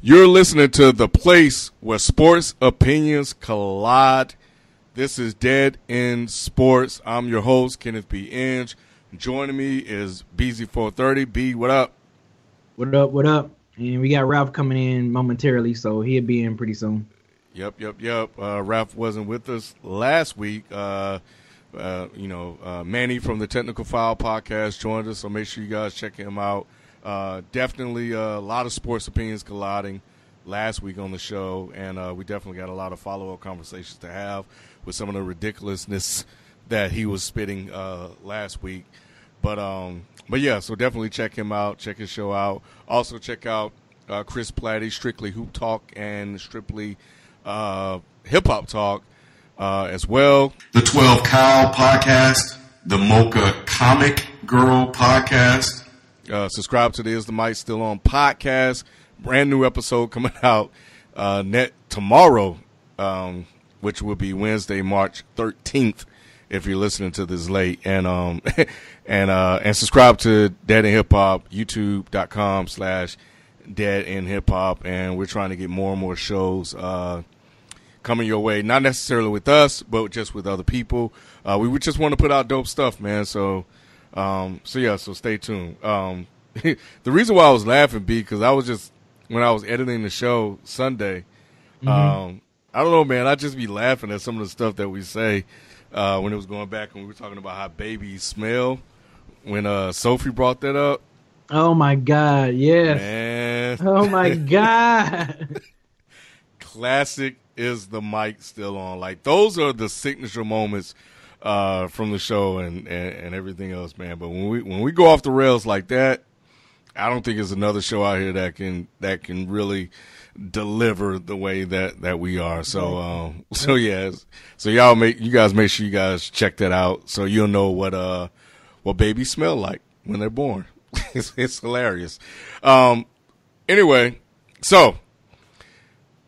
You're listening to the place where sports opinions collide. This is Dead in Sports. I'm your host, Kenneth B. Inge. Joining me is BZ430. B, what up? What up, what up? And we got Ralph coming in momentarily, so he'll be in pretty soon. Yep. Ralph wasn't with us last week. Manny from the Technical File podcast joined us, so make sure you guys check him out. Definitely a lot of sports opinions colliding last week on the show, and we definitely got a lot of follow-up conversations to have with some of the ridiculousness that he was spitting last week. But yeah, so definitely check him out, check his show out. Also check out Chris Platty, Strictly Hoop Talk and Strictly Hip Hop Talk as well. The 12 Cow Podcast, the Mocha Comic Girl Podcast. Subscribe to the Is the Mic Still On podcast. Brand new episode coming out tomorrow, which will be Wednesday, March 13th, if you're listening to this late. And and subscribe to Dead in Hip Hop, youtube.com/Dead in Hip Hop. And we're trying to get more and more shows coming your way, not necessarily with us, but just with other people. We would just want to put out dope stuff, man. So stay tuned. The reason why I was laughing, because I was just, when I was editing the show Sunday, I don't know, man, I just be laughing at some of the stuff that we say when it was going back and we were talking about how babies smell. When Sophie brought that up. Oh, my God, yes. Man. Oh, my God. Classic Is the Mic Still On. Like, those are the signature moments from the show and everything else, man. But when we go off the rails like that, I don't think there's another show out here that can really deliver the way that we are. So yeah. So you guys make sure you guys check that out so you'll know what babies smell like when they're born. It's hilarious. Anyway, so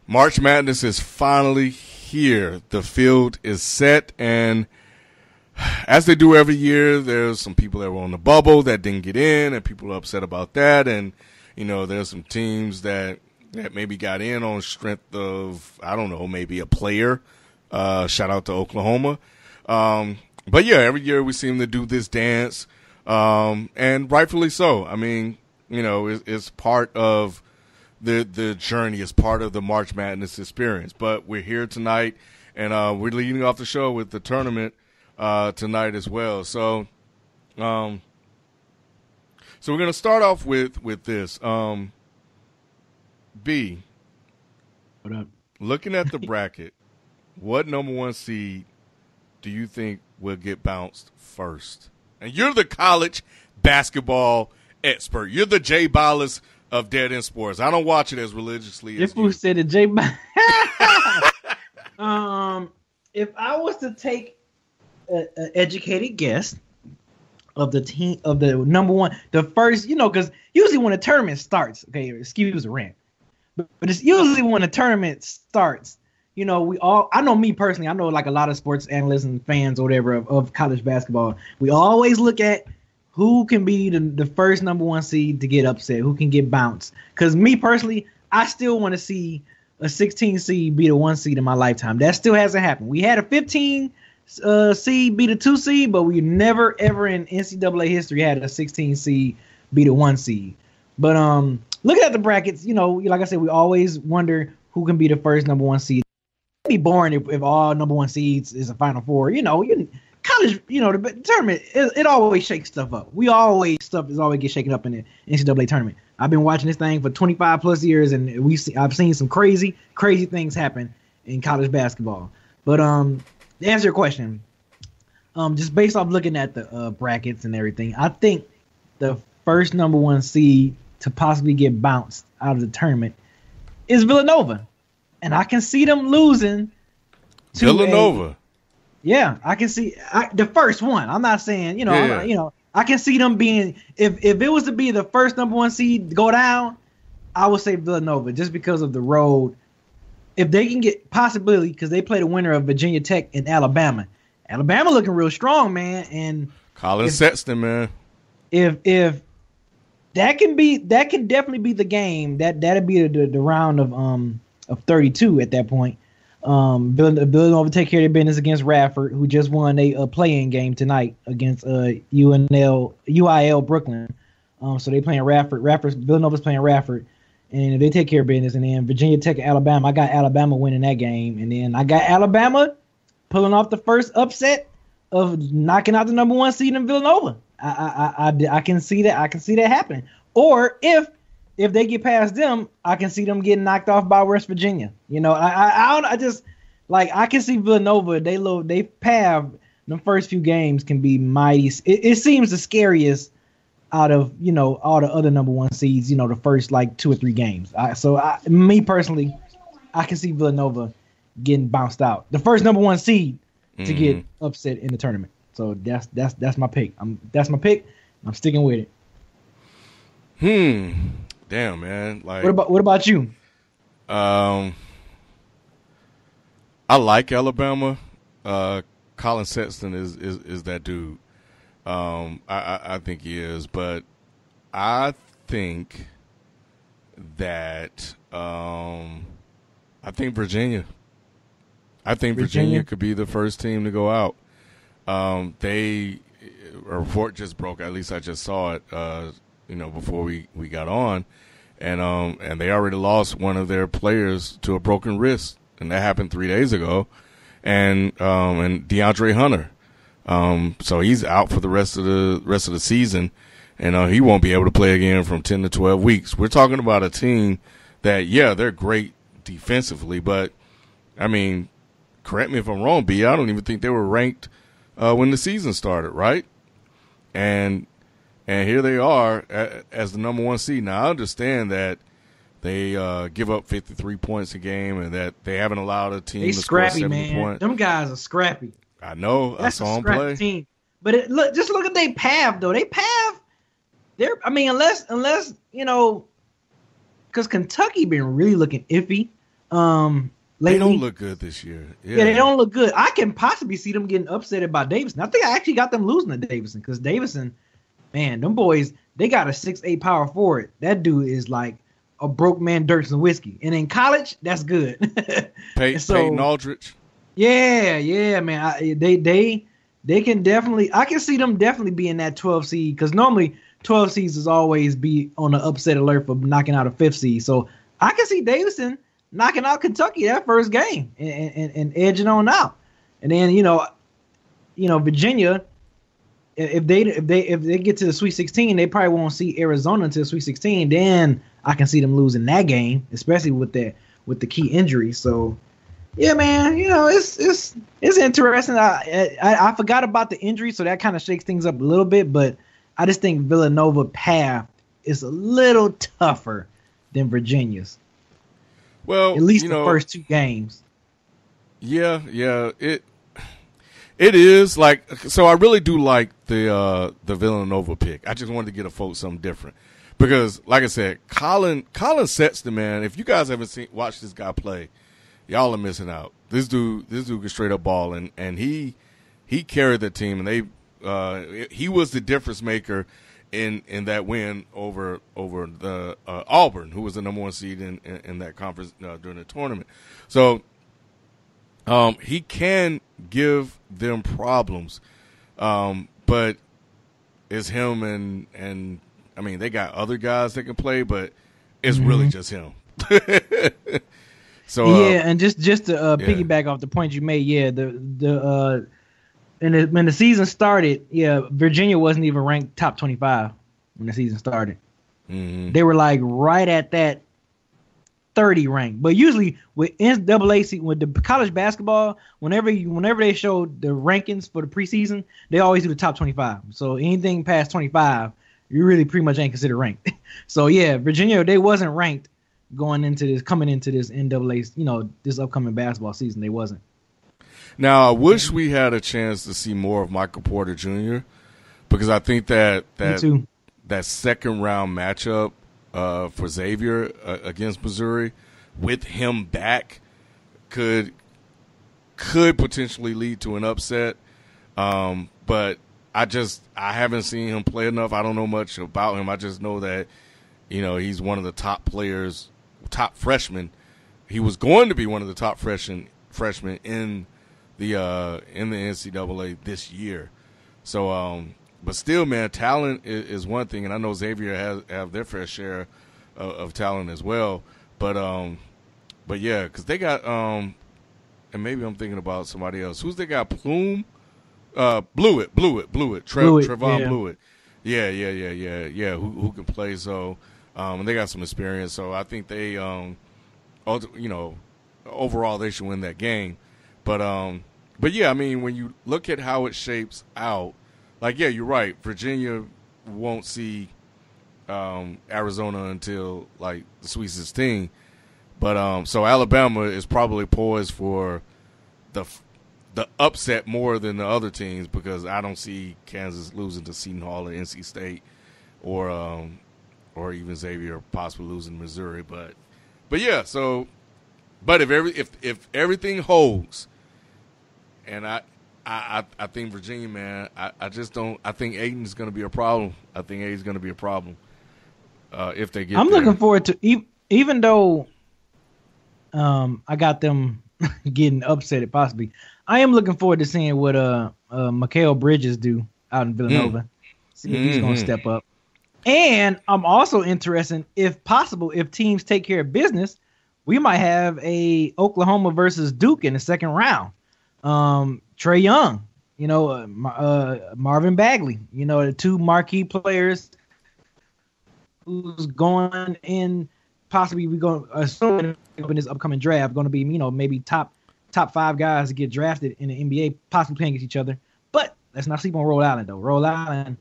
March Madness is finally here. The field is set, and as they do every year, there's some people that were on the bubble that didn't get in, and people are upset about that. And, there's some teams that maybe got in on strength of, I don't know, maybe a player. Shout out to Oklahoma. But, yeah, every year we seem to do this dance, and rightfully so. I mean, it's part of the journey. It's part of the March Madness experience. But we're here tonight, and we're leading off the show with the tournament tonight as well. So we're going to start off with this. B, What up? looking at the bracket, what number one seed do you think will get bounced first? And you're the college basketball expert. You're the Jay Ballas of Dead in Sports. I don't watch it as religiously as you. Who said it, Jay? If I was to take an educated guess of the team, of the number one, the first, because usually when a tournament starts, okay, excuse the rant, but it's usually when a tournament starts, I know me personally, I know like a lot of sports analysts and fans or whatever of college basketball, we always look at who can be the first number one seed to get upset, who can get bounced. Because me personally, I still want to see a 16 seed beat a 1 seed in my lifetime. That still hasn't happened. We had a 15 seed beat a 2 seed, but we never ever in NCAA history had a 16 seed beat a 1 seed. But looking at the brackets, like I said, we always wonder who can be the first number one seed. It'd be boring if all number one seeds is a Final Four. College, the tournament, it always shakes stuff up. Stuff is always get shaken up in the NCAA tournament. I've been watching this thing for 25 plus years, and I've seen some crazy things happen in college basketball. But to answer your question, just based off looking at the brackets and everything, I think the first number one seed to possibly get bounced out of the tournament is Villanova, and I can see them losing to Villanova. Yeah, I can see the first one. I'm not saying, I can see them being, if it was to be the first number one seed to go down, I would say Villanova just because of the road. If they can get possibility, because they play the winner of Virginia Tech and Alabama. Alabama looking real strong, man. And Colin Sexton, man. If That can definitely be the game. That'd be the round of 32 at that point. Villanova take care of their business against Radford, who just won a play-in game tonight against UIL Brooklyn. So they playing Radford. Villanova's playing Radford, and if they take care of business, and then Virginia Tech and Alabama, I got Alabama winning that game, and then I got Alabama pulling off the first upset of knocking out the number 1 seed in Villanova. I can see that. I can see that happening. Or if they get past them, I can see them getting knocked off by West Virginia. You know, I just like I can see Villanova. They path the first few games can be mighty. It seems the scariest out of all the other number 1 seeds. You know, the first like 2 or 3 games. Me personally, I can see Villanova getting bounced out. The first number 1 seed to get upset in the tournament. So that's my pick. That's my pick. I'm sticking with it. Damn, man. Like, what about you? I like Alabama. Colin Sexton is that dude. I think he is, but I think that I think Virginia. I think Virginia could be the first team to go out. A report just broke. At least I just saw it. Before we got on, and they already lost one of their players to a broken wrist, and that happened 3 days ago, and DeAndre Hunter, so he's out for the rest of the season, and he won't be able to play again from 10 to 12 weeks. We're talking about a team that they're great defensively, but I mean, correct me if I'm wrong, B. I don't even think they were ranked when the season started, right? And here they are as the number 1 seed. Now, I understand that they give up 53 points a game and that they haven't allowed a team to score 70 points. Them guys are scrappy. I know. That's I saw a them scrappy play. team. But just look at their path, though. Unless because Kentucky been really looking iffy. Lately. They don't look good this year. Yeah, they don't look good. I can possibly see them getting upset by Davidson. I think I actually got them losing to Davidson because Davidson, man, them boys, they got a 6'8" power forward. That dude is like a broke man, dirt and whiskey. And in college, that's good. Peyton Aldridge. Yeah, man. They can definitely. I can see them definitely being that 12 seed because normally 12 seeds is always be on the upset alert for knocking out a 5th seed. So I can see Davidson knocking out Kentucky that first game and edging on out. And then Virginia, if they get to the Sweet 16, they probably won't see Arizona until the Sweet 16. Then I can see them losing that game, especially with the key injury. So yeah, man, it's interesting. I forgot about the injury, so that kind of shakes things up a little bit. But I just think Villanova path is a little tougher than Virginia's. Well, at least the first 2 games. Yeah, it is like so. I really do like the Villanova pick. I just wanted to get a vote something different because, like I said, Colin Sexton, man. If you guys haven't watched this guy play, y'all are missing out. This dude can straight up ball, and he carried the team, and he was the difference maker in that win over the Auburn, who was the number 1 seed in that conference during the tournament. So he can give them problems, but it's him and I mean they got other guys that can play, but it's really just him. So and just to piggyback off the point you made, when the season started, Virginia wasn't even ranked top 25 when the season started. Mm-hmm. They were like right at that 30 rank. But usually with NCAA, with the college basketball, whenever they show the rankings for the preseason, they always do the top 25. So anything past 25, you really pretty much ain't considered ranked. So yeah, Virginia, they wasn't ranked coming into this NCAA, this upcoming basketball season. They wasn't. Now, I wish we had a chance to see more of Michael Porter Jr. because I think that second round matchup for Xavier against Missouri with him back could potentially lead to an upset. But I haven't seen him play enough. I don't know much about him. I just know that, he's one of the top players, top freshmen. He was going to be one of the top freshmen in the NCAA this year. So, but still, man, talent is one thing, and I know Xavier have their fair share of talent as well. But yeah, because they got and maybe I'm thinking about somebody else. Who's they got? Plume, Blewett, Trevon Blewett. Yeah. Who can play? So, and they got some experience. So I think they, overall they should win that game. But yeah, I mean, when you look at how it shapes out, like, yeah, you're right. Virginia won't see Arizona until like the Sweet 16. But so Alabama is probably poised for the upset more than the other teams, because I don't see Kansas losing to Seton Hall or NC State or even Xavier possibly losing to Missouri. But yeah, so but if everything holds, and I think Virginia, man, I just don't. I think Aiden's going to be a problem. I think Aiden's going to be a problem if they get. I'm looking forward to even though I got them getting upset possibly. I am looking forward to seeing what Mikal Bridges do out in Villanova. See if he's going to step up. And I'm also interested, if possible, if teams take care of business, we might have a Oklahoma versus Duke in the second round. Trae Young, Marvin Bagley, the two marquee players who's going in. Possibly we're going to assume in this upcoming draft going to be maybe top 5 guys to get drafted in the NBA, possibly playing against each other. But let's not sleep on Rhode Island though. Rhode Island,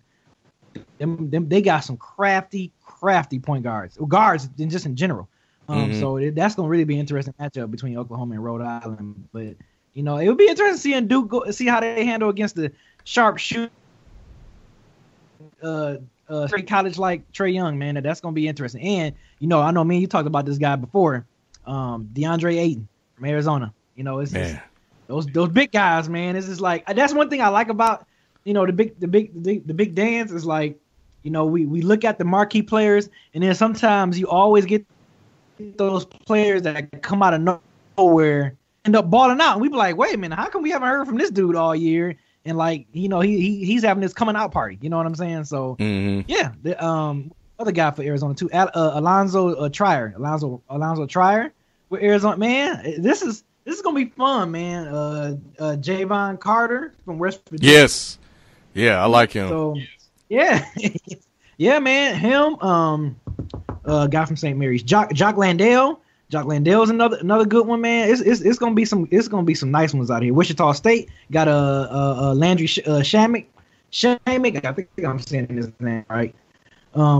they got some crafty point guards, or guards just in general. So that's going to really be an interesting matchup between Oklahoma and Rhode Island. But it would be interesting seeing Duke see how they handle against the sharp shoot. Straight college like Trae Young, man, that's gonna be interesting. And I know me and you talked about this guy before, DeAndre Ayton from Arizona. It's just, those big guys, man. It's just like that's one thing I like about the big dance is like we look at the marquee players, and then sometimes you always get those players that come out of nowhere, end up balling out, and we be like, wait a minute, how come we haven't heard from this dude all year? And like he's having this coming out party, you know what I'm saying? So yeah, the other guy for Arizona too, Alonzo Trier with Arizona, man. This is gonna be fun, man. Javon Carter from West Virginia. Yes, yeah, I like him. So yeah, yeah, man. Him, guy from St. Mary's, Jock Landale. Jock Landale's another good one, man. It's gonna be some nice ones out here. Wichita State got a Landry Shamek. I think I'm saying his name right.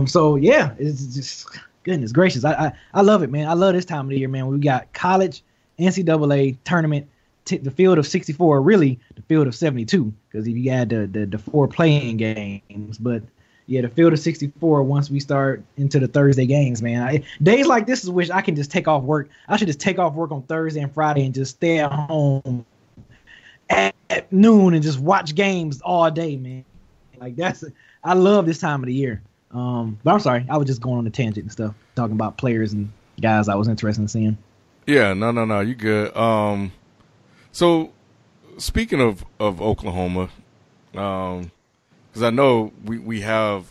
So yeah, it's just goodness gracious. I love it, man. I love this time of the year, man. We got college NCAA tournament, the field of 64, really the field of 72, because if you add the 4 playing games, but. Yeah, the field of 64 once we start into the Thursday games, man. Days like this is which I can just take off work. I should just take off work on Thursday and Friday and just stay at home at noon and just watch games all day, man. Like I love this time of the year. But I'm sorry, I was just going on a tangent and stuff, talking about players and guys I was interested in seeing. Yeah, no, you good. So speaking of Oklahoma, because I know we have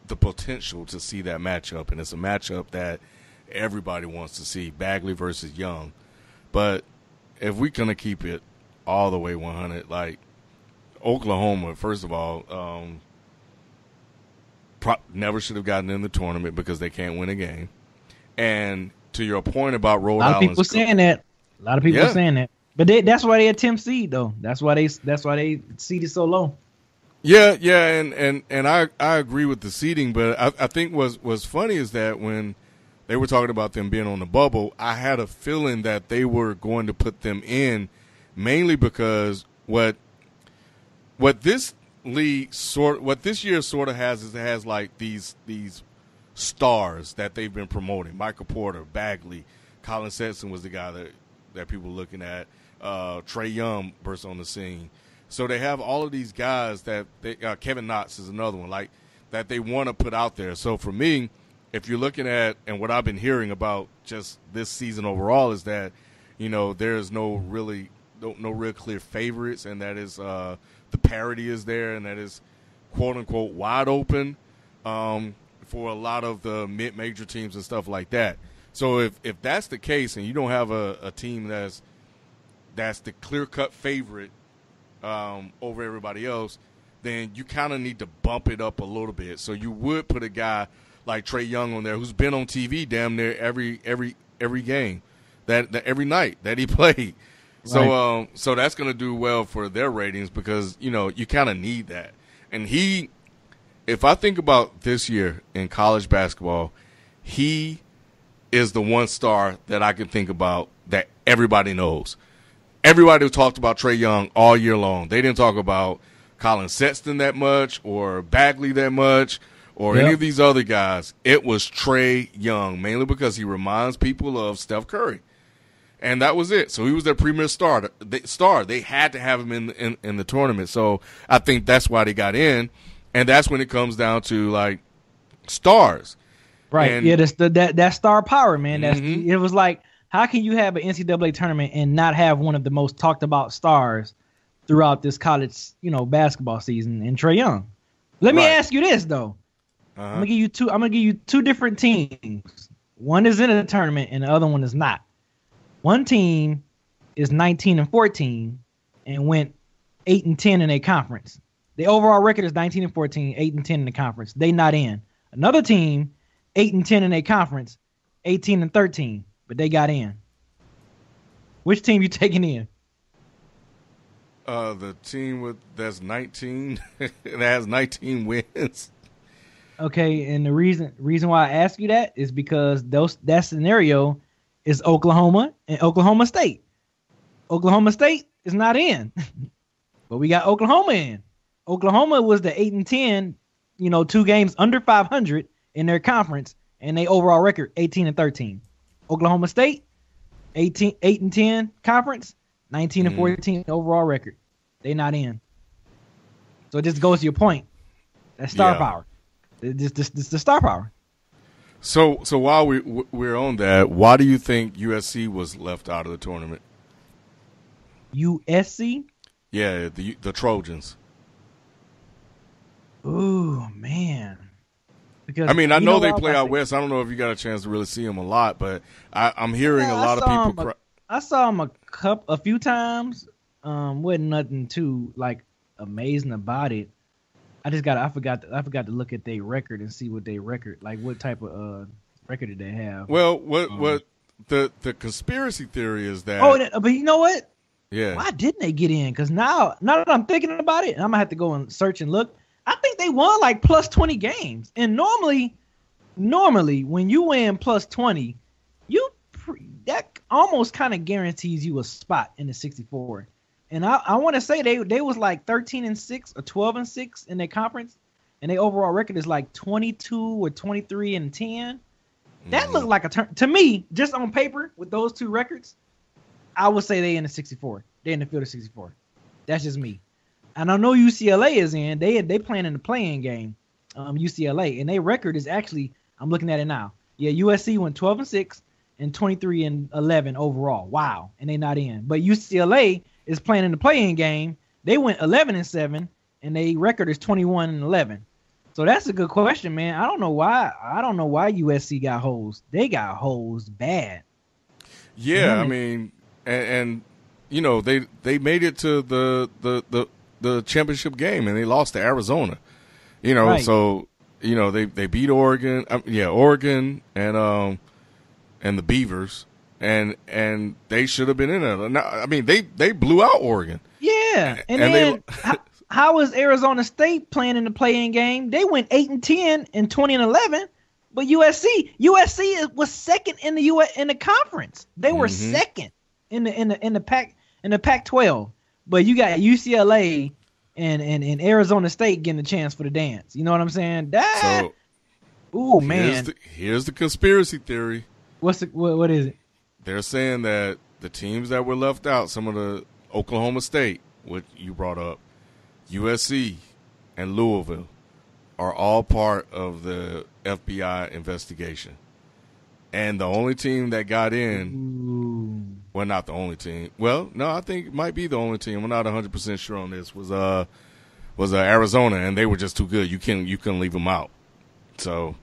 the potential to see that matchup, and it's a matchup that everybody wants to see, Bagley versus Young. But if we're going to keep it all the way 100, like Oklahoma, first of all, never should have gotten in the tournament because they can't win a game. And to your point about Rhode Island. A lot of people saying that. A lot of people saying that. But that's why they attempt seed, though. That's why they seeded so low. Yeah, and I agree with the seeding, but I think what's funny is that when they were talking about them being on the bubble, I had a feeling that they were going to put them in mainly because what this league what this year sort of has is it has like these stars that they've been promoting. Michael Porter, Bagley, Colin Sexton was the guy that people were looking at. Trae Young burst on the scene. So they have all of these guys that Kevin Knotts is another one, like that they want to put out there. So for me, if you're looking at, and what I've been hearing about just this season overall is that, there's no real clear favorites, and that is the parity is there, and that is quote unquote wide open for a lot of the mid-major teams and stuff like that. So if that's the case, and you don't have a team that's the clear-cut favorite over everybody else, then you kind of need to bump it up a little bit. So you would put a guy like Trae Young on there, who's been on TV damn near every game, that every night that he played. Right. So that's going to do well for their ratings because you kind of need that. And if I think about this year in college basketball, he is the one star that I can think about that everybody knows. Everybody talked about Trae Young all year long. They didn't talk about Colin Sexton that much or Bagley that much or any of these other guys. It was Trae Young, mainly because he reminds people of Steph Curry. And that was it. So he was their premier star. They had to have him in the tournament. So I think that's why they got in. And that's when it comes down to, like, stars. Right. And, that star power, man. Mm-hmm. It was like, how can you have an NCAA tournament and not have one of the most talked about stars throughout this college, basketball season in Trae Young? Let me ask you this though. I'm gonna give you two different teams. One is in a tournament and the other one is not. One team is 19-14 and went 8-10 in a conference. The overall record is 19-14, 8-10 in the conference. They not in. Another team, 8-10 in a conference, 18-13, but they got in. Which team you taking in? The team that's 19 that has 19 wins. Okay, and the reason why I ask you that is because that scenario is Oklahoma and Oklahoma State. Oklahoma State is not in, but we got Oklahoma in. Oklahoma was the 8-10, 2 games under 500 in their conference, and they overall record 18-13. Oklahoma State, 8-10 conference, 19-14 overall record. They not in. So it just goes to your point. That's star power. This the star power. So while we're on that, why do you think USC was left out of the tournament? USC? Yeah, the Trojans. Ooh, man. Because I know they play out west. I don't know if you got a chance to really see them a lot, but I'm hearing a lot of people. I saw them a few times. Wasn't nothing too amazing about it. I forgot to look at their record and see what they record, what type of record did they have. Well, what the conspiracy theory is that. Oh, but you know what? Yeah. Why didn't they get in? Because now that I'm thinking about it, and I'm gonna have to go and search and look. I think they won plus 20 games, and normally when you win plus 20, that almost kind of guarantees you a spot in the 64. And I want to say they was 13-6 or 12-6 in their conference, and their overall record is 22 or 23-10. That looked like a turn to me, just on paper with those two records. I would say they in the 64. They in the field of 64. That's just me. And I know UCLA is in. They playing in the play-in game, UCLA, and their record is actually, I'm looking at it now. Yeah, USC went 12-6 and 23-11 overall. Wow, and they not in. But UCLA is playing in the play-in game. They went 11-7, and their record is 21-11. So that's a good question, man. I don't know why USC got hosed. They got hosed bad. Yeah, and they made it to the championship game, and they lost to Arizona. Right. So they beat Oregon. Oregon and the Beavers, and they should have been in it. They blew out Oregon. Yeah, and then how was Arizona State playing in the play-in game? They went 8-10 and 20-11, but USC was second in the conference. They were second in the Pac-12. But you got UCLA and Arizona State getting a chance for the dance. You know what I'm saying? Man. Here's the conspiracy theory. What is it? They're saying that the teams that were left out, some of the Oklahoma State, what you brought up, USC and Louisville are all part of the FBI investigation. And the only team that got in, well, not the only team. Well, no, I think it might be the only team. I'm not 100% sure on this. Was Arizona, and they were just too good. You couldn't leave them out. So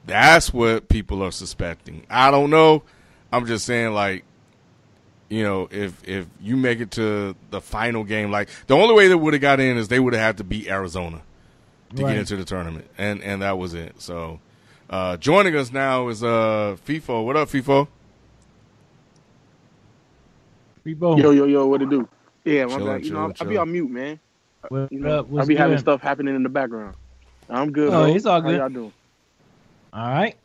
that's what people are suspecting. I don't know. I'm just saying, like, you know, if you make it to the final game, like the only way they would have got in is they would have had to beat Arizona to get into the tournament, and that was it. So joining us now is FIFO. What up, FIFO? Yo, what it do? Yeah, my Chillin', bad. You know, I'll be on mute, man. What You know, up? What's I'll be having good? stuff happening in the background. I'm good. Oh, bro. it's all good. How y'all doing? All right.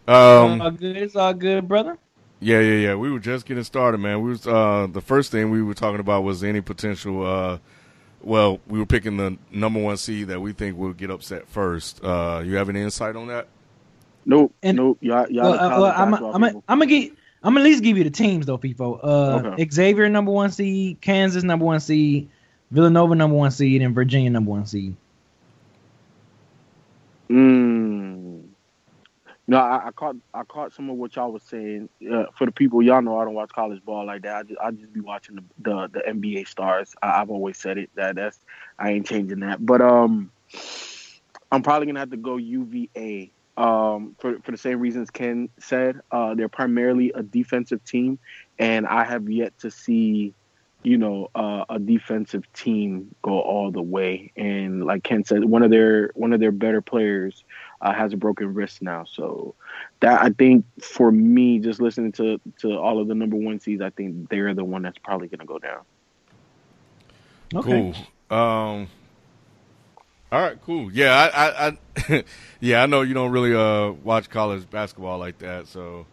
Um, All good. It's all good, brother. Yeah. We were just getting started, man. We was the first thing we were talking about was any potential. Well, we were picking the number one seed that we think will get upset first. You have any insight on that? Nope. And- Y'all. I'm gonna at least give you the teams though, FIFO. Okay. Xavier number one seed, Kansas number one seed, Villanova number one seed, and Virginia number one seed. No, I caught some of what y'all was saying. For the people, y'all know I don't watch college ball like that. I just be watching the NBA stars. I've always said it. I ain't changing that. But I'm probably gonna have to go UVA. For the same reasons Ken said. They're primarily a defensive team, and I have yet to see, a defensive team go all the way. And like Ken said, one of their better players has a broken wrist now. So that, I think, for me, just listening to all of the number one seeds, I think they're the one that's probably going to go down. Okay. Cool. All right, cool. Yeah, I yeah, I know you don't really watch college basketball like that, so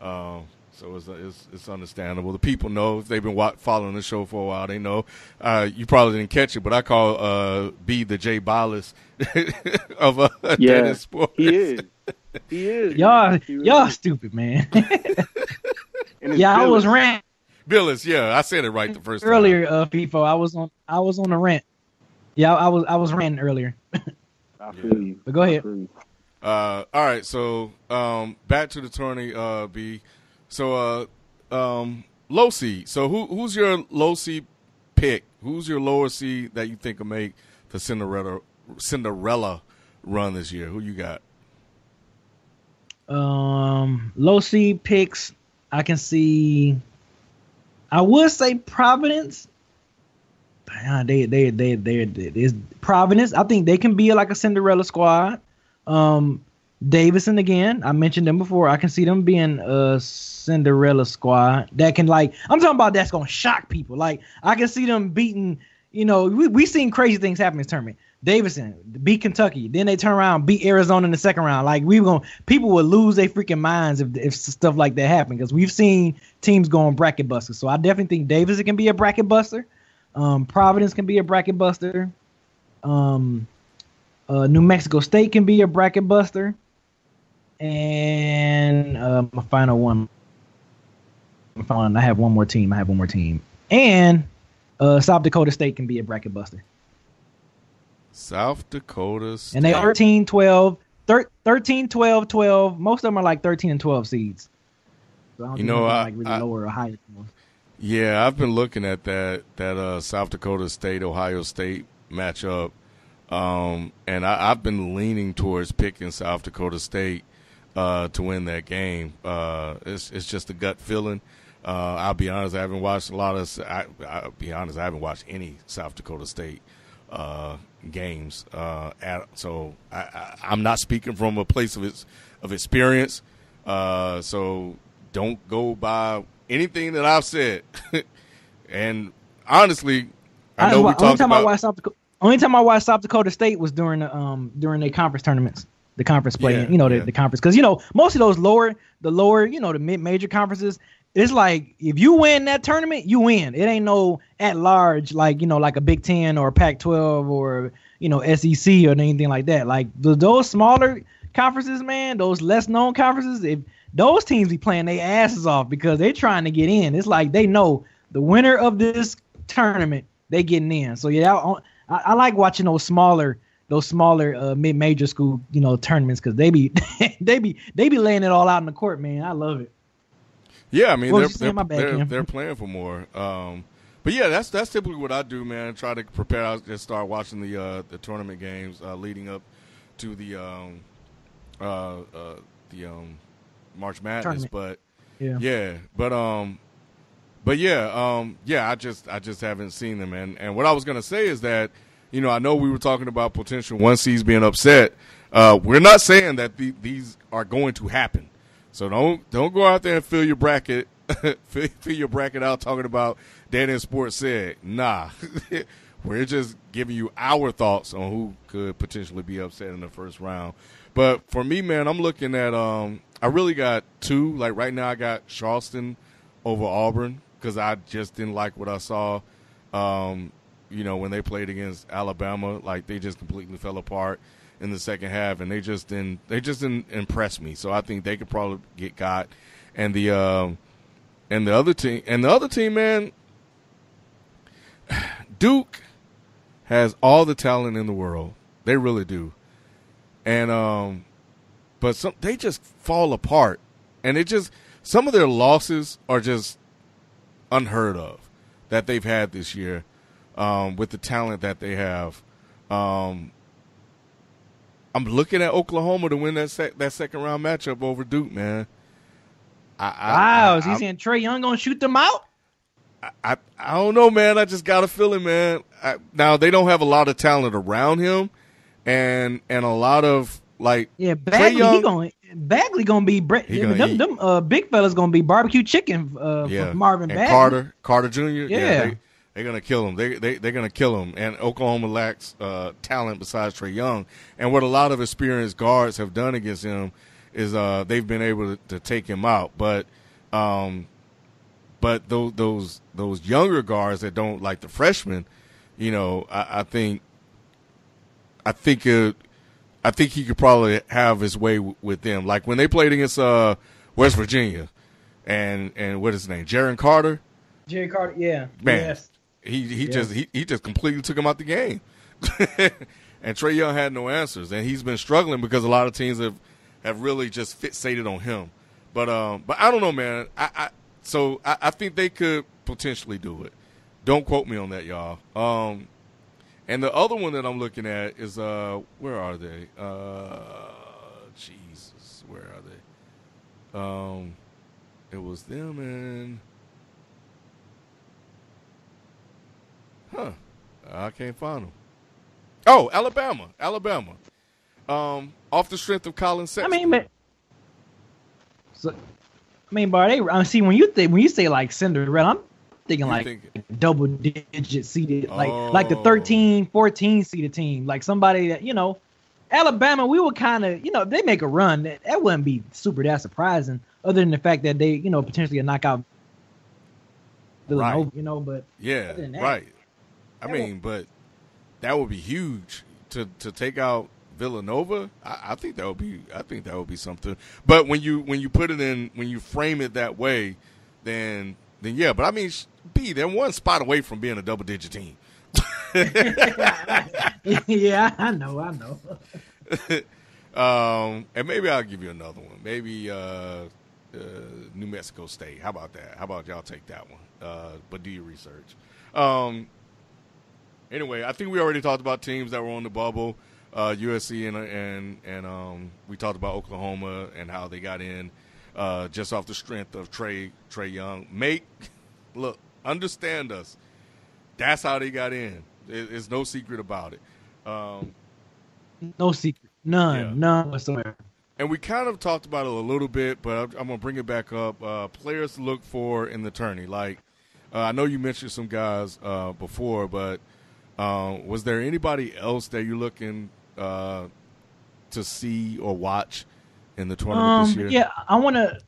it's understandable. The people know if they've been following the show for a while. They know. You probably didn't catch it, but I call B the Jay Bollis of tennis sport. He is. Y'all stupid, man. Yeah, I was ranting Billis. Yeah, I said it right the first time. earlier, FIFO. I was on a rant. Yeah, I was ranting earlier. I feel you. But go ahead. All right, so back to the tourney, B. So low seed. So who's your low seed pick? Who's your lower seed that you think will make the Cinderella run this year? Who you got? Low seed picks. I can see. I would say Providence. They is Providence. I think they can be like a Cinderella squad. Davidson again. I mentioned them before. I can see them being a Cinderella squad that can, like, I'm talking about that's gonna shock people. Like, I can see them beating. We seen crazy things happen in this tournament. Davidson beat Kentucky, then they turn around beat Arizona in the second round. Like, people would lose their freaking minds if stuff like that happened, because we've seen teams going bracket busters. So I definitely think Davidson can be a bracket buster. Providence can be a bracket buster. New Mexico State can be a bracket buster. And my final one. I have one more team. And South Dakota State can be a bracket buster. South Dakota State. And they are 13, 12, 12. Most of them are like 13 and 12 seeds. So I don't think they're like really lower or higher. Yeah, I've been looking at that South Dakota State Ohio State matchup, and I've been leaning towards picking South Dakota State to win that game. It's just a gut feeling. I'll be honest, I haven't watched I'll be honest, I haven't watched any South Dakota State games. So I'm not speaking from a place of experience. So don't go by anything that I've said. And honestly, I know we talked about. Only time I watched South Dakota State was during their conference tournaments, the conference play. The conference, because most of those the mid-major conferences. It's like, if you win that tournament, you win. It ain't no at large like a Big Ten or Pac-12 or SEC or anything like that. Like those smaller conferences, man, those less known conferences, if those teams be playing their asses off because they're trying to get in. It's like they know the winner of this tournament, they getting in. So yeah, I like watching those smaller mid-major school tournaments because they be they be laying it all out in the court, man. I love it. Yeah, I mean they're playing for more. But yeah, that's typically what I do, man. Try to prepare. I just start watching the tournament games leading up to the March Madness. Tournament. I just haven't seen them. And what I was gonna say is that, I know we were talking about potential one seeds being upset. We're not saying that these are going to happen. So don't go out there and fill your bracket out talking about Danny Sports said. Nah. We're just giving you our thoughts on who could potentially be upset in the first round. But for me, man, I'm looking at I really got two. Like right now I got Charleston over Auburn because I just didn't like what I saw when they played against Alabama. Like they just completely fell apart in the second half, and they just didn't impress me. So I think they could probably get got. And the other team, man, Duke has all the talent in the world. They really do. And but they just fall apart, and some of their losses are just unheard of that they've had this year with the talent that they have. I'm looking at Oklahoma to win that second round matchup over Duke, man. Is he saying Trae Young gonna shoot them out? I don't know, man. I just got a feeling, man. Now they don't have a lot of talent around him, and a lot of Bagley gonna be them big fellas gonna be barbecue chicken for Marvin and Bagley. Carter Jr. They're gonna kill him. They're gonna kill him. And Oklahoma lacks talent besides Trae Young. And what a lot of experienced guards have done against him is they've been able to take him out. But those younger guards that don't like the freshmen, I think he could probably have his way with them. Like when they played against West Virginia, and what is his name, Jaren Carter. Jerry Carter, yeah, man. Yes. He just completely took him out the game, and Trae Young had no answers, and he's been struggling because a lot of teams have really just fixated on him. But I don't know, man. I think they could potentially do it. Don't quote me on that, y'all. And the other one that I'm looking at is where are they? Jesus, where are they? It was them and. I can't find them. Oh, Alabama. Off the strength of Colin Sexton. See when you say like Cinderella, I'm thinking double digit seeded, like the 13, 14 seeded team, like somebody that Alabama. We were kind of they make a run that wouldn't be that surprising, other than the fact that they potentially a knockout. Right. But yeah, right. But that would be huge to take out Villanova. I think that would be something. But when you put it in, when you frame it that way, then yeah. But they're one spot away from being a double digit team. Yeah, I know. And maybe I'll give you another one. Maybe New Mexico State. How about that? How about y'all take that one? But do your research. Anyway, I think we already talked about teams that were on the bubble, USC and we talked about Oklahoma and how they got in just off the strength of Trae Young. Understand us. That's how they got in. There's no secret about it. No secret. None whatsoever. And we kind of talked about it a little bit, but I'm going to bring it back up. Players to look for in the tourney. Like, I know you mentioned some guys before, but was there anybody else that you're looking to see or watch in the tournament this year? Yeah, I want to,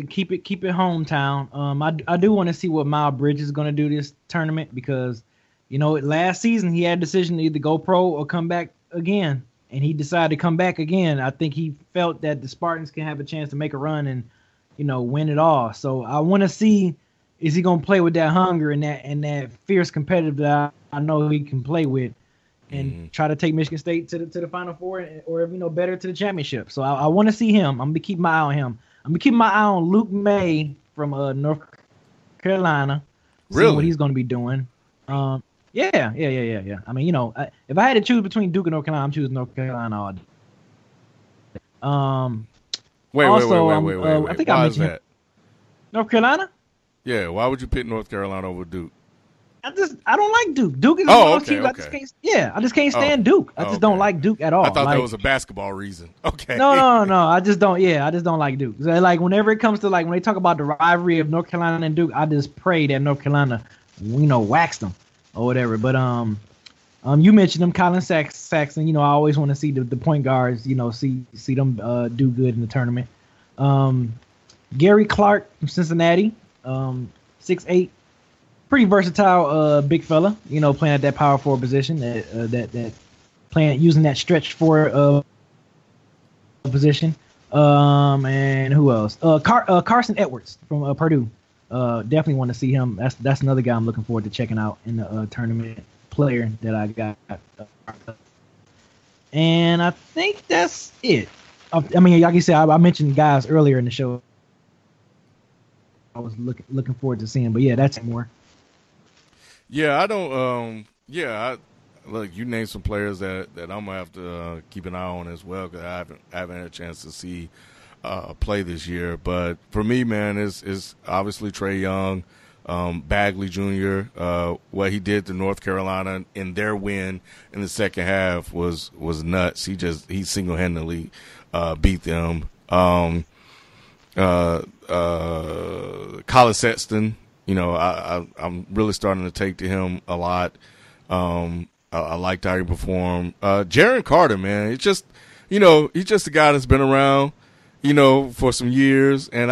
keep it hometown. I do want to see what Miles Bridges is going to do this tournament because, last season he had a decision to either go pro or come back again, and he decided to come back again. I think he felt that the Spartans can have a chance to make a run and, win it all. So I want to see is he gonna play with that hunger and that fierce competitive that I know he can play with, and try to take Michigan State to the Final Four or better to the championship. So I want to see him. I'm gonna keep my eye on him. I'm gonna keep my eye on Luke May from North Carolina. Really? What he's gonna be doing. Yeah. I mean, if I had to choose between Duke and North Carolina, I'm choosing North Carolina all day. Wait. I think Why I is mentioned that? North Carolina. Yeah, why would you pick North Carolina over Duke? I don't like Duke. Duke is one of those teams. Okay. I just can't stand Duke. I just don't like Duke at all. I thought that was a basketball reason. Okay. No. I just don't. Yeah, I just don't like Duke. So, like whenever it comes to when they talk about the rivalry of North Carolina and Duke, I just pray that North Carolina, wax them or whatever. But you mentioned them, Colin Saxon. I always want to see the point guards. See them do good in the tournament. Gary Clark from Cincinnati, 6'8". Pretty versatile, big fella. Playing at that power forward position. That playing using that stretch forward position. And who else? Carson Edwards from Purdue. Definitely want to see him. That's another guy I'm looking forward to checking out in the tournament. Player that I got. And I think that's it. I mean, like you said, I mentioned guys earlier in the show. I was looking forward to seeing, but yeah, that's more. Yeah, I don't. Look, you named some players that I'm gonna have to keep an eye on as well, because I haven't had a chance to see play this year. But for me, man, is obviously Trae Young, Bagley Jr. What he did to North Carolina in their win in the second half was nuts. He single-handedly beat them. Colin Sexton. I'm really starting to take to him a lot. I liked how he performed. Jaren Carter, man, he's just a guy that's been around, for some years, and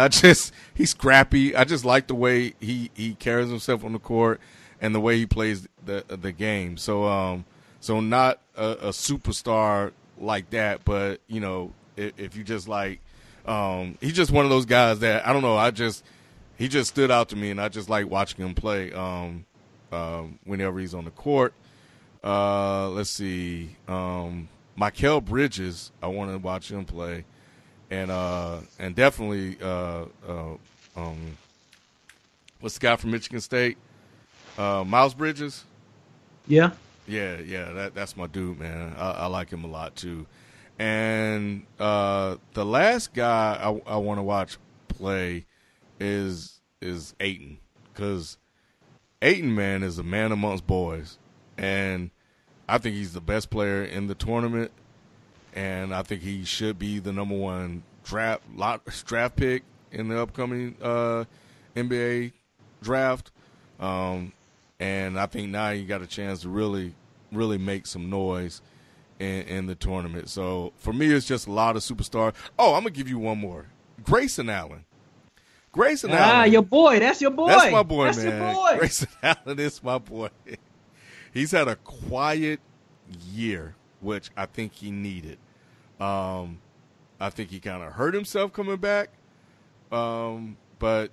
he's scrappy. I just like the way he carries himself on the court and the way he plays the game. So not a superstar like that, but if you just like, he's just one of those guys that I don't know. He just stood out to me, and I just like watching him play whenever he's on the court. Let's see. Mikal Bridges, I want to watch him play. And definitely what's the guy from Michigan State? Miles Bridges? Yeah. Yeah, that's my dude, man. I like him a lot too. And the last guy I want to watch play is Ayton, because Ayton, man, is a man amongst boys, and I think he's the best player in the tournament, and I think he should be the number one draft pick in the upcoming NBA draft. And I think now he got a chance to really make some noise in the tournament. So for me, it's just a lot of superstars. Oh, I'm gonna give you one more, Grayson Allen. Your boy. That's your boy. That's my boy, that's man. Your boy. Grayson Allen is my boy. He's had a quiet year, which I think he needed. I think he kind of hurt himself coming back. But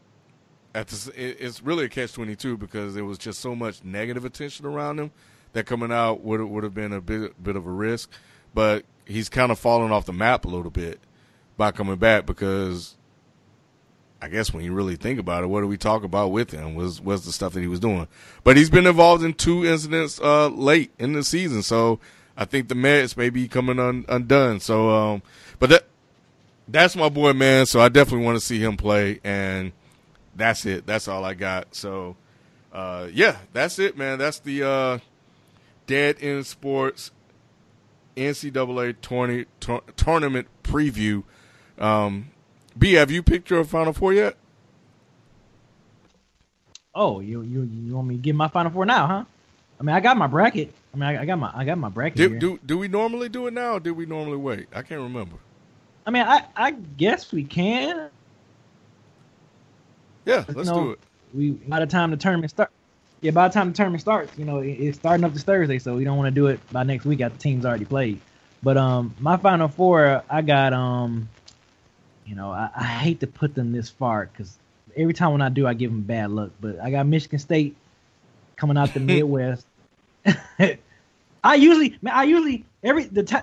it's really a catch-22, because there was just so much negative attention around him that coming out would have been a bit of a risk. But he's kind of fallen off the map a little bit by coming back, because I guess when you really think about it, what do we talk about with him was the stuff that he was doing. But he's been involved in 2 incidents late in the season, so I think the merits may be coming undone. So, but that's my boy, man. So I definitely want to see him play, and that's it. That's all I got. So, yeah, that's it, man. That's the Dead End Sports NCAA tournament preview. B, have you picked your Final Four yet? Oh, you want me to give my Final Four now, huh? I mean, I got my bracket. I got my bracket here. Do we normally do it now, or did we normally wait? I can't remember. I mean, I guess we can. Yeah, let's do it. By the time the tournament starts. Yeah, by the time the tournament starts, it's starting up this Thursday, so we don't want to do it by next week after the team's already played. But my Final Four, I got I hate to put them this far, because every time when I do, I give them bad luck. But I got Michigan State coming out the Midwest. I usually the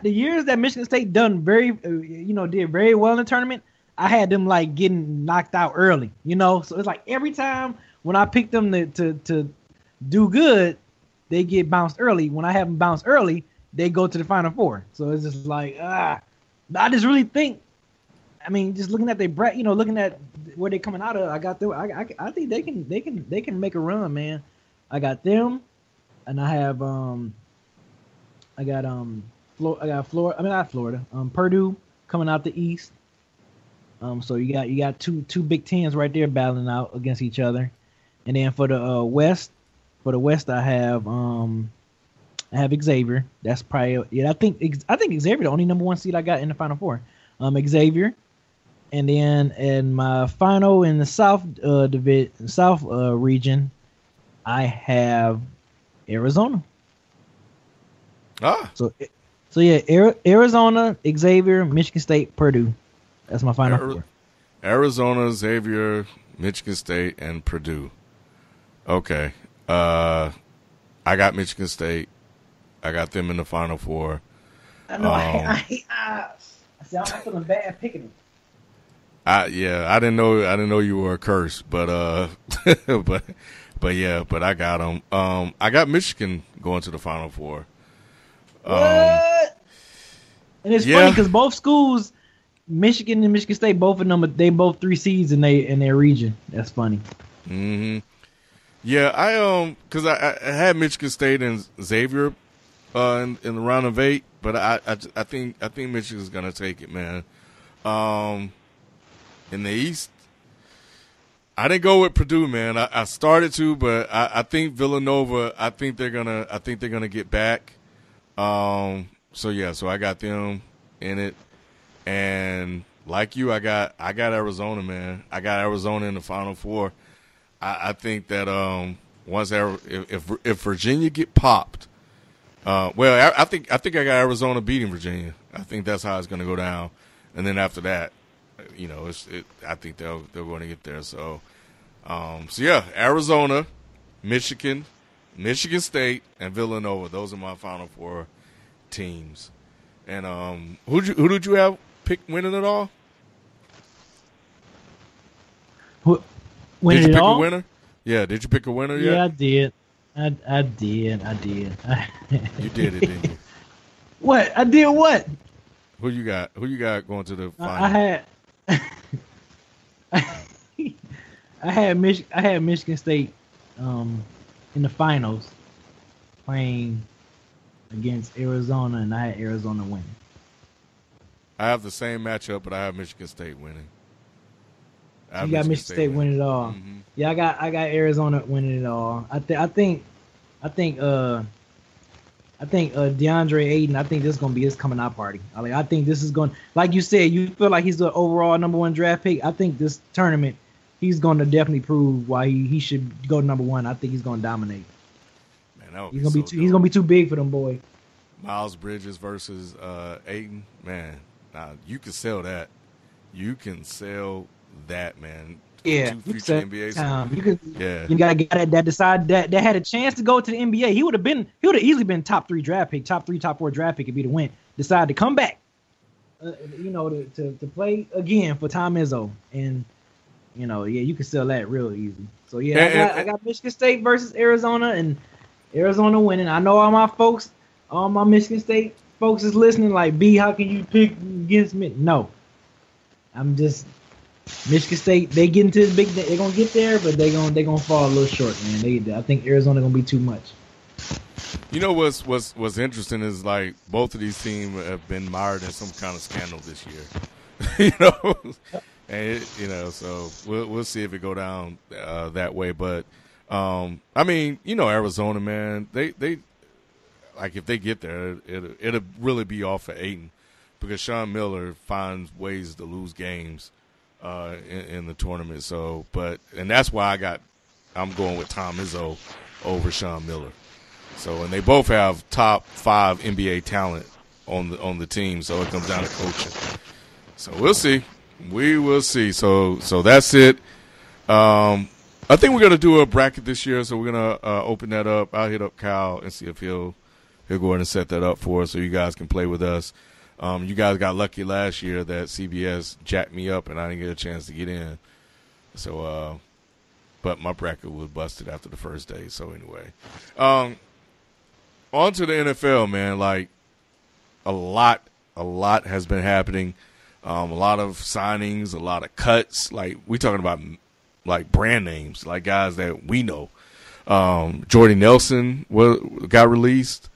years that Michigan State did very well in the tournament, I had them like getting knocked out early, So it's like every time when I pick them to do good, they get bounced early. When I have them bounce early, they go to the Final Four. So it's just like I just really think. I mean, just looking at their looking at where they're coming out of, I got them. I think they can make a run, man. I got them, and I have Florida. I mean, not Florida. Purdue coming out the East. So you got two Big Tens right there battling out against each other, and then for the West, I have Xavier. That's probably I think Xavier the only number 1 seed I got in the Final Four. Xavier, and then in my final in the South region, I have Arizona. So yeah, Arizona, Xavier, Michigan State, Purdue. That's my final four. Arizona, Xavier, Michigan State, and Purdue. Okay. I got Michigan State. I got them in the Final Four. I know. I'm feeling bad picking them. I didn't know you were a curse, but I got them. I got Michigan going to the Final Four. What? And it's funny because both schools, Michigan and Michigan State, both of them, they both 3 seeds in their region. That's funny. Mm-hmm. Yeah, because I had Michigan State and Xavier in the round of 8, but I think Michigan's gonna take it, man. In the East, I didn't go with Purdue, man. I started to, but I think Villanova. I think they're gonna get back. So I got them in it, and like you, I got Arizona, man. I got Arizona in the Final Four. I think that if Virginia get popped, I think I got Arizona beating Virginia. I think that's how it's going to go down, and then after that, I think they're going to get there. So Arizona, Michigan State, and Villanova. Those are my Final Four teams. And who did you have pick winning it all? Did you pick all? a winner? Yeah, did you pick a winner yet? Yeah, I did. I did. You did it, didn't you? What? I did what? Who you got going to the final? I had Michigan State in the finals playing against Arizona, and I had Arizona winning. I have the same matchup, but I have Michigan State winning. You got Michigan State winning it all. Mm-hmm. Yeah, I got Arizona winning it all. I think DeAndre Ayton. I think this is gonna be his coming out party. I think this is going, like you said, you feel like he's the overall number 1 draft pick. I think this tournament he's going to definitely prove why he should go number 1. I think he's going to dominate. Man, he's gonna be too big for them boys. Miles Bridges versus Ayton. Man, you can sell that. You can sell that, man. Yeah, you can. You got a guy that decided that had a chance to go to the NBA. He would have easily been top 3 draft pick, top 4 draft pick if he'd have went. Decided to come back, to play again for Tom Izzo, and you can sell that real easy. So I got Michigan State versus Arizona, and Arizona winning. I know all my Michigan State folks is listening. Like, B, how can you pick against me? No, I'm just. Michigan State, they get into this big. They're gonna get there, but they're gonna fall a little short, man. I think Arizona gonna be too much. You know what's interesting is like both of these teams have been mired in some kind of scandal this year, and so we'll see if it go down that way. But Arizona, man, they like if they get there, it'll really be off for Ayton because Sean Miller finds ways to lose games. In the tournament, and that's why I'm going with Tom Izzo over Sean Miller. So, and they both have top 5 NBA talent on the team, so it comes down to coaching. So we'll see. We will see. So that's it. I think we're gonna do a bracket this year, so we're gonna open that up. I'll hit up Kyle and see if he'll go ahead and set that up for us, so you guys can play with us. You guys got lucky last year that CBS jacked me up and I didn't get a chance to get in. So, but my bracket was busted after the first day. So anyway, on to the NFL, man. Like a lot has been happening. A lot of signings, a lot of cuts. Like we talking about like brand names, like guys that we know. Jordy Nelson got released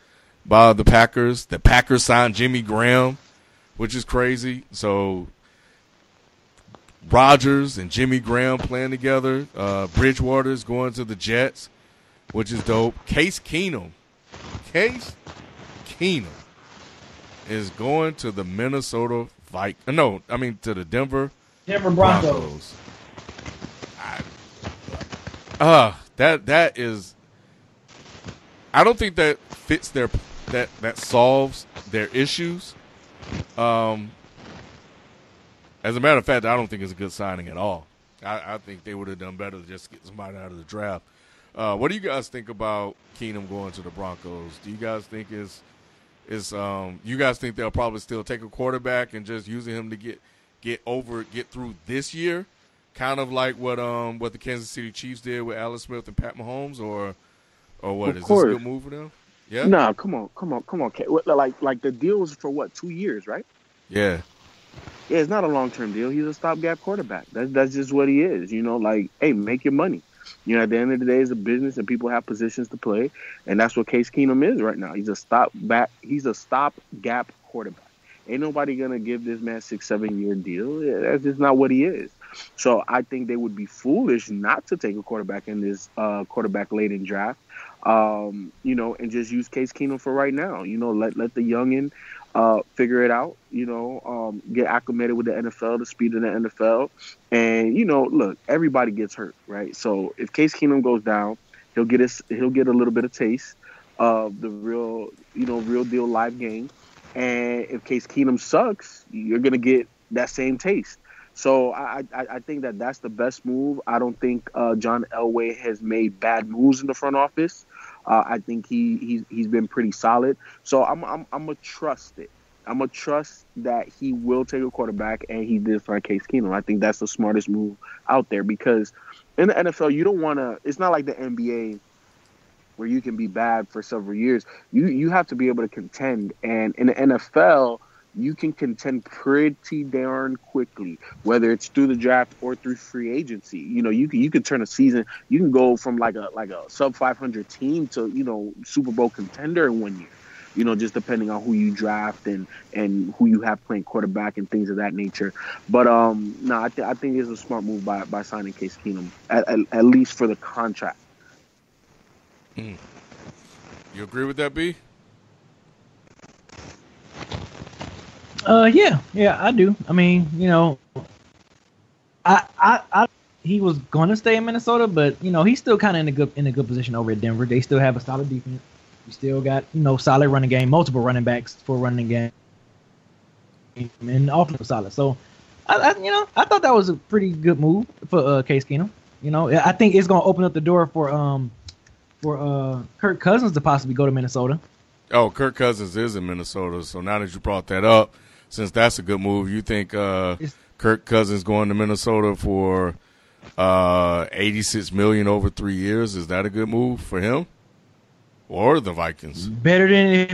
by the Packers. The Packers signed Jimmy Graham, which is crazy. So Rodgers and Jimmy Graham playing together. Bridgewater's going to the Jets, which is dope. Case Keenum is going to the Minnesota Vikings. No, I mean to the Denver Broncos. That is. I don't think that fits their that solves their issues. As a matter of fact, I don't think it's a good signing at all. I think they would have done better to just get somebody out of the draft. What do you guys think about Keenum going to the Broncos? Do you guys think you guys think they'll probably still take a quarterback and just using him to get through this year, kind of like what the Kansas City Chiefs did with Alex Smith and Pat Mahomes, or what? Is this a good move for them? Yeah. Nah, come on. Like the deal was for what, 2 years, right? Yeah. Yeah, it's not a long-term deal. He's a stopgap quarterback. That's just what he is. You know, like, hey, make your money. You know, at the end of the day, it's a business and people have positions to play, and that's what Case Keenum is right now. He's a stopgap quarterback. Ain't nobody gonna give this man 6-7 year deal. Yeah, that's just not what he is. So I think they would be foolish not to take a quarterback in this quarterback laden draft. You know, and just use Case Keenum for right now. You know, let the youngin figure it out. You know, get acclimated with the NFL, the speed of the NFL, and you know, look, everybody gets hurt, right? So if Case Keenum goes down, he'll get a little bit of taste of the real deal live game. And if Case Keenum sucks, you're gonna get that same taste. So I think that's the best move. I don't think John Elway has made bad moves in the front office. I think he's been pretty solid. So I'm gonna trust it. I'm gonna trust that he will take a quarterback, and he did for Case Keenum. I think that's the smartest move out there, because in the NFL you don't want to. It's not like the NBA where you can be bad for several years. You have to be able to contend, and in the NFL you can contend pretty darn quickly, whether it's through the draft or through free agency. You know, you can turn a season. You can go from like a sub 500 team to, you know, Super Bowl contender in 1 year. You know, just depending on who you draft and who you have playing quarterback and things of that nature. But no, I think it's a smart move by signing Case Keenum at least for the contract. You agree with that, B? Yeah, I do. I mean, you know, he was going to stay in Minnesota, but you know, he's still kind of in a good position over at Denver. They still have a solid defense. You still got, you know, solid running game, multiple running backs for running game, and offensive solid. So, I thought that was a pretty good move for Case Keenum. You know, I think it's going to open up the door for Kirk Cousins to possibly go to Minnesota. Oh, Kirk Cousins is in Minnesota. So now that you brought that up, since that's a good move, you think Kirk Cousins going to Minnesota for $86 million over 3 years, is that a good move for him or the Vikings? Better than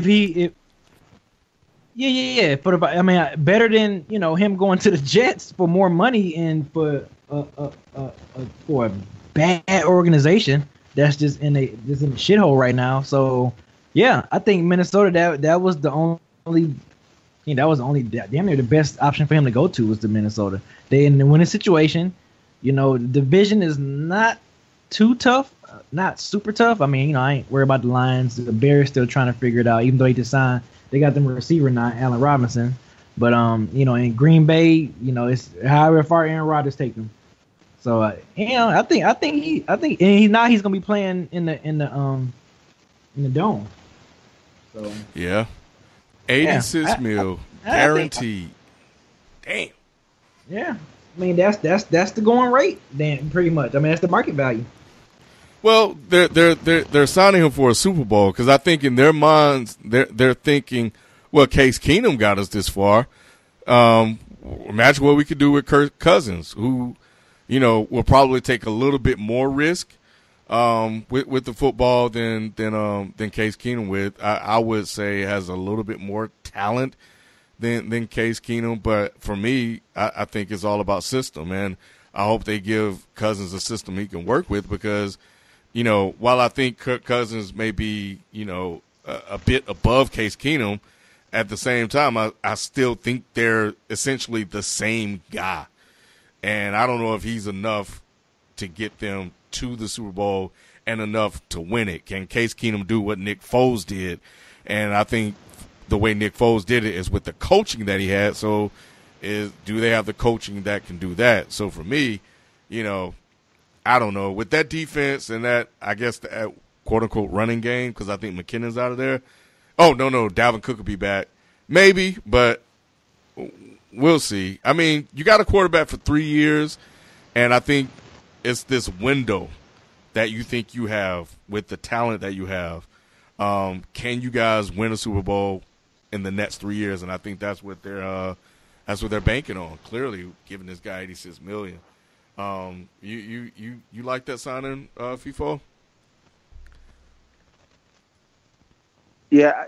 better than, you know, him going to the Jets for more money and for a bad organization that's just in a shithole right now. So yeah, I think Minnesota, that was the only. That was only damn near the best option for him to go to was to Minnesota. They in the winning situation. You know, the division is not too tough, not super tough. I mean, you know, I ain't worried about the Lions. The Bears still trying to figure it out, even though he just signed. They got them a receiver now, Allen Robinson. But you know, in Green Bay, you know, it's however far Aaron Rodgers take them. So you know, I think and he's gonna be playing in the dome. So yeah. 86 mil guaranteed. Damn. Yeah. I mean, that's the going rate then, pretty much. I mean, that's the market value. Well, they're signing him for a Super Bowl because I think in their minds they're thinking, well, Case Keenum got us this far. Imagine what we could do with Kirk Cousins, who, will probably take a little bit more risk with the football than Case Keenum with. I would say has a little bit more talent than Case Keenum, but for me, I think it's all about system, and I hope they give Cousins a system he can work with because, while I think Kirk Cousins may be, a bit above Case Keenum, at the same time, I still think they're essentially the same guy. And I don't know if he's enough to get them to the Super Bowl and enough to win it. Can Case Keenum do what Nick Foles did? And I think the way Nick Foles did it is with the coaching that he had. So do they have the coaching that can do that? So for me, I don't know. With that defense and that, I guess, the quote-unquote running game, because I think McKinnon's out of there. Oh, no, Dalvin Cook will be back. Maybe, but we'll see. I mean, you got a quarterback for 3 years, and I think it's this window that you think you have with the talent that you have. Can you guys win a Super Bowl in the next 3 years? And I think that's what they're banking on. Clearly, giving this guy $86 million. You like that signing, FIFO? Yeah,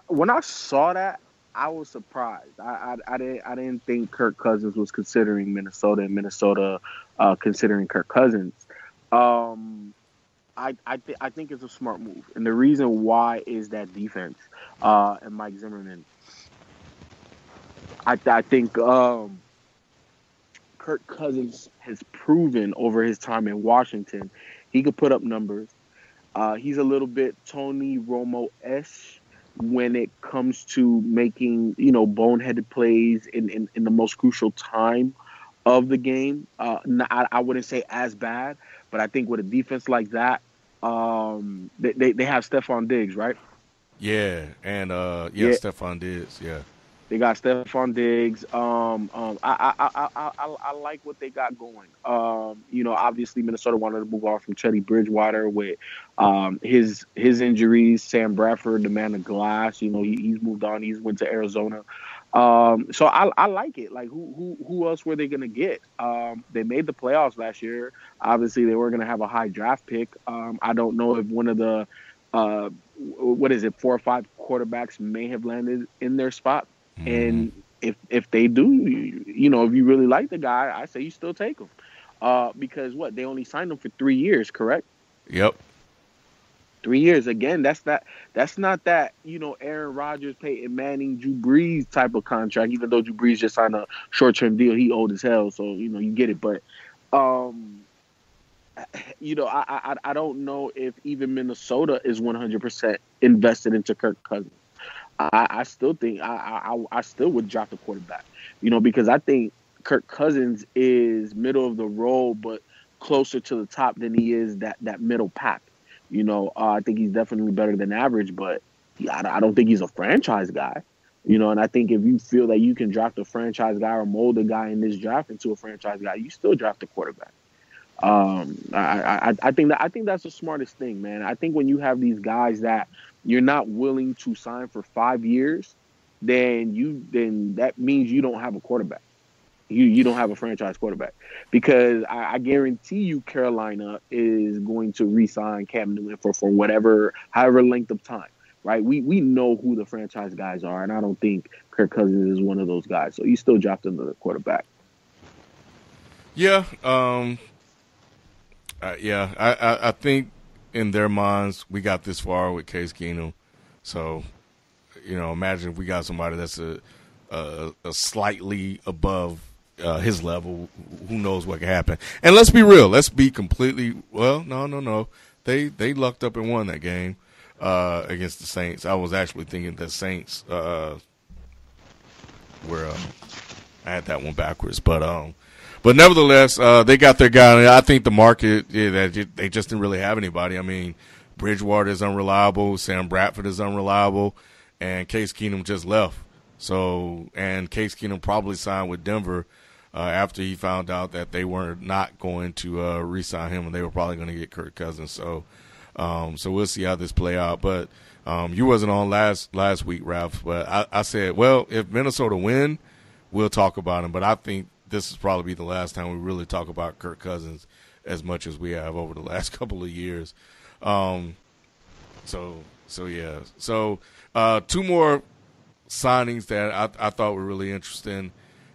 when I saw that, I was surprised. I didn't think Kirk Cousins was considering Minnesota and Minnesota considering Kirk Cousins. I think it's a smart move, and the reason why is that defense and Mike Zimmerman. I think Kirk Cousins has proven over his time in Washington he could put up numbers. He's a little bit Tony Romo-esque when it comes to making, boneheaded plays in the most crucial time of the game. I wouldn't say as bad, but I think with a defense like that, they have Stephon Diggs, right? Yeah, and Stephon Diggs, yeah. They got Stephon Diggs. I like what they got going. Obviously Minnesota wanted to move on from Teddy Bridgewater with his injuries. Sam Bradford, the man of glass. He's moved on. He's went to Arizona. So I like it. Like who else were they gonna get? They made the playoffs last year. Obviously they were gonna have a high draft pick. I don't know if one of the 4 or 5 quarterbacks may have landed in their spot. Mm-hmm. And if they do, if you really like the guy, I say you still take him. Because they only signed him for 3 years, correct? Yep. 3 years. Again, that's not that, Aaron Rodgers, Peyton Manning, Drew Brees type of contract, even though Drew Brees just signed a short-term deal. He old as hell, so, you get it. But, I don't know if even Minnesota is 100% invested into Kirk Cousins. I still think I still would draft a quarterback, because I think Kirk Cousins is middle of the road, but closer to the top than he is that middle pack. I think he's definitely better than average, but I don't think he's a franchise guy. And I think if you feel that you can draft a franchise guy or mold a guy in this draft into a franchise guy, you still draft a quarterback. I think that's the smartest thing, man. I think when you have these guys that you're not willing to sign for 5 years, then that means you don't have a quarterback. You don't have a franchise quarterback, because I guarantee you Carolina is going to re-sign Cam Newton for however length of time, right? We know who the franchise guys are, and I don't think Kirk Cousins is one of those guys. So you still draft another quarterback. Yeah, I think in their minds we got this far with Case Keenum. So, imagine if we got somebody that's a slightly above his level. Who knows what can happen? And let's be real. Let's be completely no. They lucked up and won that game against the Saints. I was actually thinking the Saints were I had that one backwards, but nevertheless, they got their guy. I think the market, they just didn't really have anybody. I mean, Bridgewater is unreliable. Sam Bradford is unreliable. And Case Keenum just left. So, and Case Keenum probably signed with Denver after he found out that they were not going to re-sign him and they were probably going to get Kirk Cousins. So we'll see how this play out. But you wasn't on last week, Ralph, but I said, well, if Minnesota win, we'll talk about him. But I think this is probably the last time we really talk about Kirk Cousins as much as we have over the last couple of years. So yeah. So two more signings that I thought were really interesting.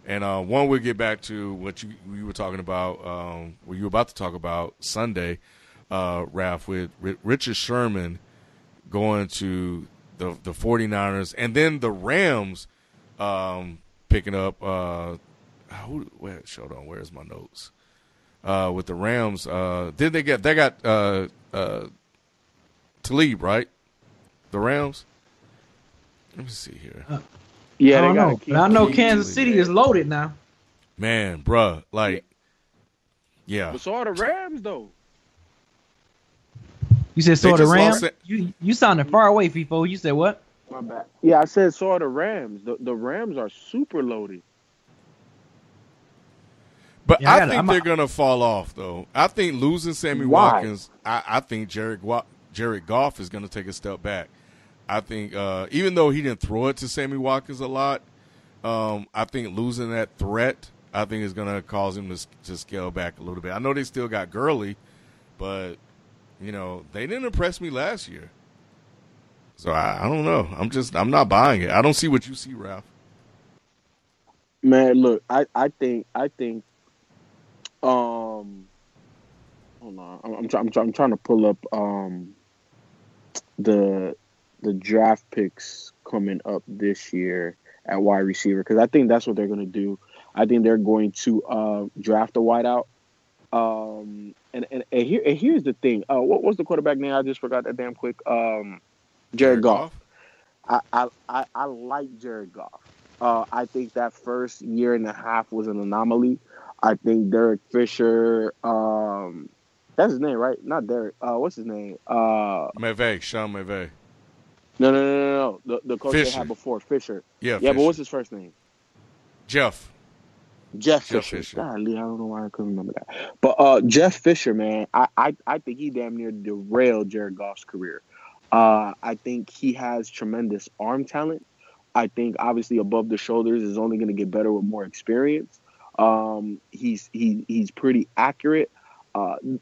And one we'll get back to what you were talking about, what you were about to talk about Sunday, Ralph, with Richard Sherman going to the 49ers, and then the Rams picking up hold on, where's my notes? With the Rams, they got Talib, right? The Rams? Let me see here. Yeah, I don't know. I know Kansas City is loaded now. Man, bruh, like, yeah. But so are the Rams, though. You said so are the Rams? You sounded far away, FIFO. You said what? My bad. Yeah, I said so are the Rams. The Rams are super loaded. But yeah, I think they're going to fall off, though. I think losing Sammy Watkins, I think Jared Goff is going to take a step back. I think even though he didn't throw it to Sammy Watkins a lot, I think losing that threat, I think is going to cause him to scale back a little bit. I know they still got Gurley, but, you know, they didn't impress me last year. So I don't know. I'm not buying it. I don't see what you see, Ralph. Man, look, I think hold on. I'm trying to pull up the draft picks coming up this year at wide receiver, because I think that's what they're going to do. I think they're going to draft a wideout. And here's the thing. What was the quarterback name? I just forgot that damn quick. Jared Goff. I like Jared Goff. I think that first year and a half was an anomaly. I think Derek Fisher, that's his name, right? Not Derek. What's his name? Sean McVay. No. The coach Fisher. they had before, Fisher. Yeah, Fisher. But what's his first name? Jeff Fisher. Golly, I don't know why I couldn't remember that. But Jeff Fisher, man, I think he damn near derailed Jared Goff's career. I think he has tremendous arm talent. I think obviously above the shoulders is only going to get better with more experience. He's pretty accurate.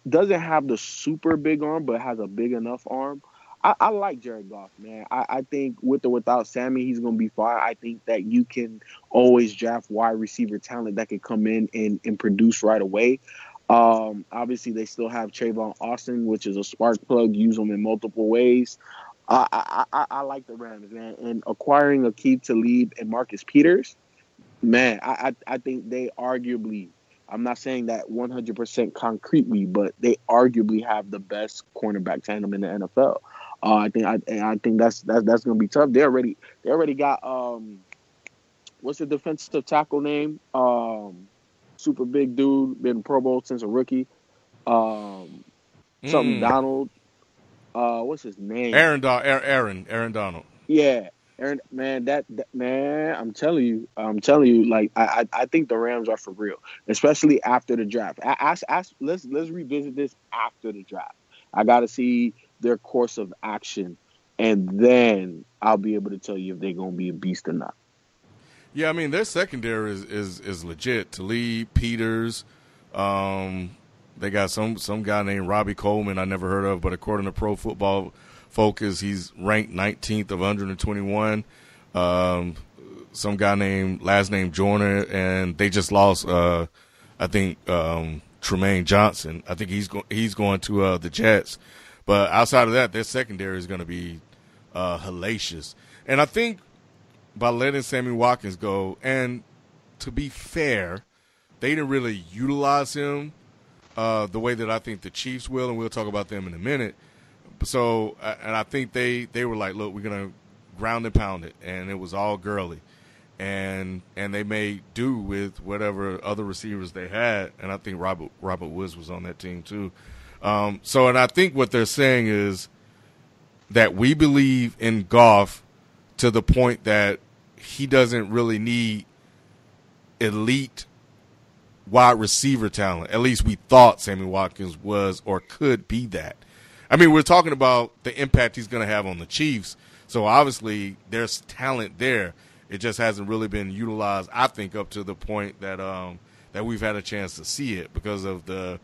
Doesn't have the super big arm, but has a big enough arm. I like Jared Goff, man. I think with or without Sammy, he's going to be fine. I think that you can always draft wide receiver talent that can come in and produce right away. Obviously, they still have Trayvon Austin, which is a spark plug. Use them in multiple ways. I like the Rams, man. And acquiring Aqib Talib and Marcus Peters, man, I think they arguably, I'm not saying that 100% concretely, but they arguably have the best cornerback tandem in the NFL. I think that's going to be tough. They already got what's the defensive tackle name? Super big dude, been Pro Bowl since a rookie. Something Donald. What's his name? Aaron Donald. Yeah. Aaron, man, that man, I'm telling you, like I think the Rams are for real, especially after the draft. Let's revisit this after the draft. I got to see their course of action, and then I'll be able to tell you if they're gonna be a beast or not. Yeah, I mean their secondary is legit. Talib, Peters, they got some guy named Robbie Coleman I never heard of, but according to Pro Football Focus, he's ranked 19th of 121. Some guy named last name Joyner, and they just lost I think Tremaine Johnson. I think he's going to the Jets. But outside of that, their secondary is going to be hellacious. And I think by letting Sammy Watkins go, and to be fair, they didn't really utilize him the way that I think the Chiefs will, and we'll talk about them in a minute. So, and I think they were like, look, we're going to ground and pound it, and it was all Gurley. And they made do with whatever other receivers they had, and I think Robert Woods was on that team too. And I think what they're saying is that we believe in Goff to the point that he doesn't really need elite wide receiver talent. At least we thought Sammy Watkins was or could be that. I mean, we're talking about the impact he's going to have on the Chiefs. So obviously there's talent there. It just hasn't really been utilized, I think, up to the point that that we've had a chance to see it because of the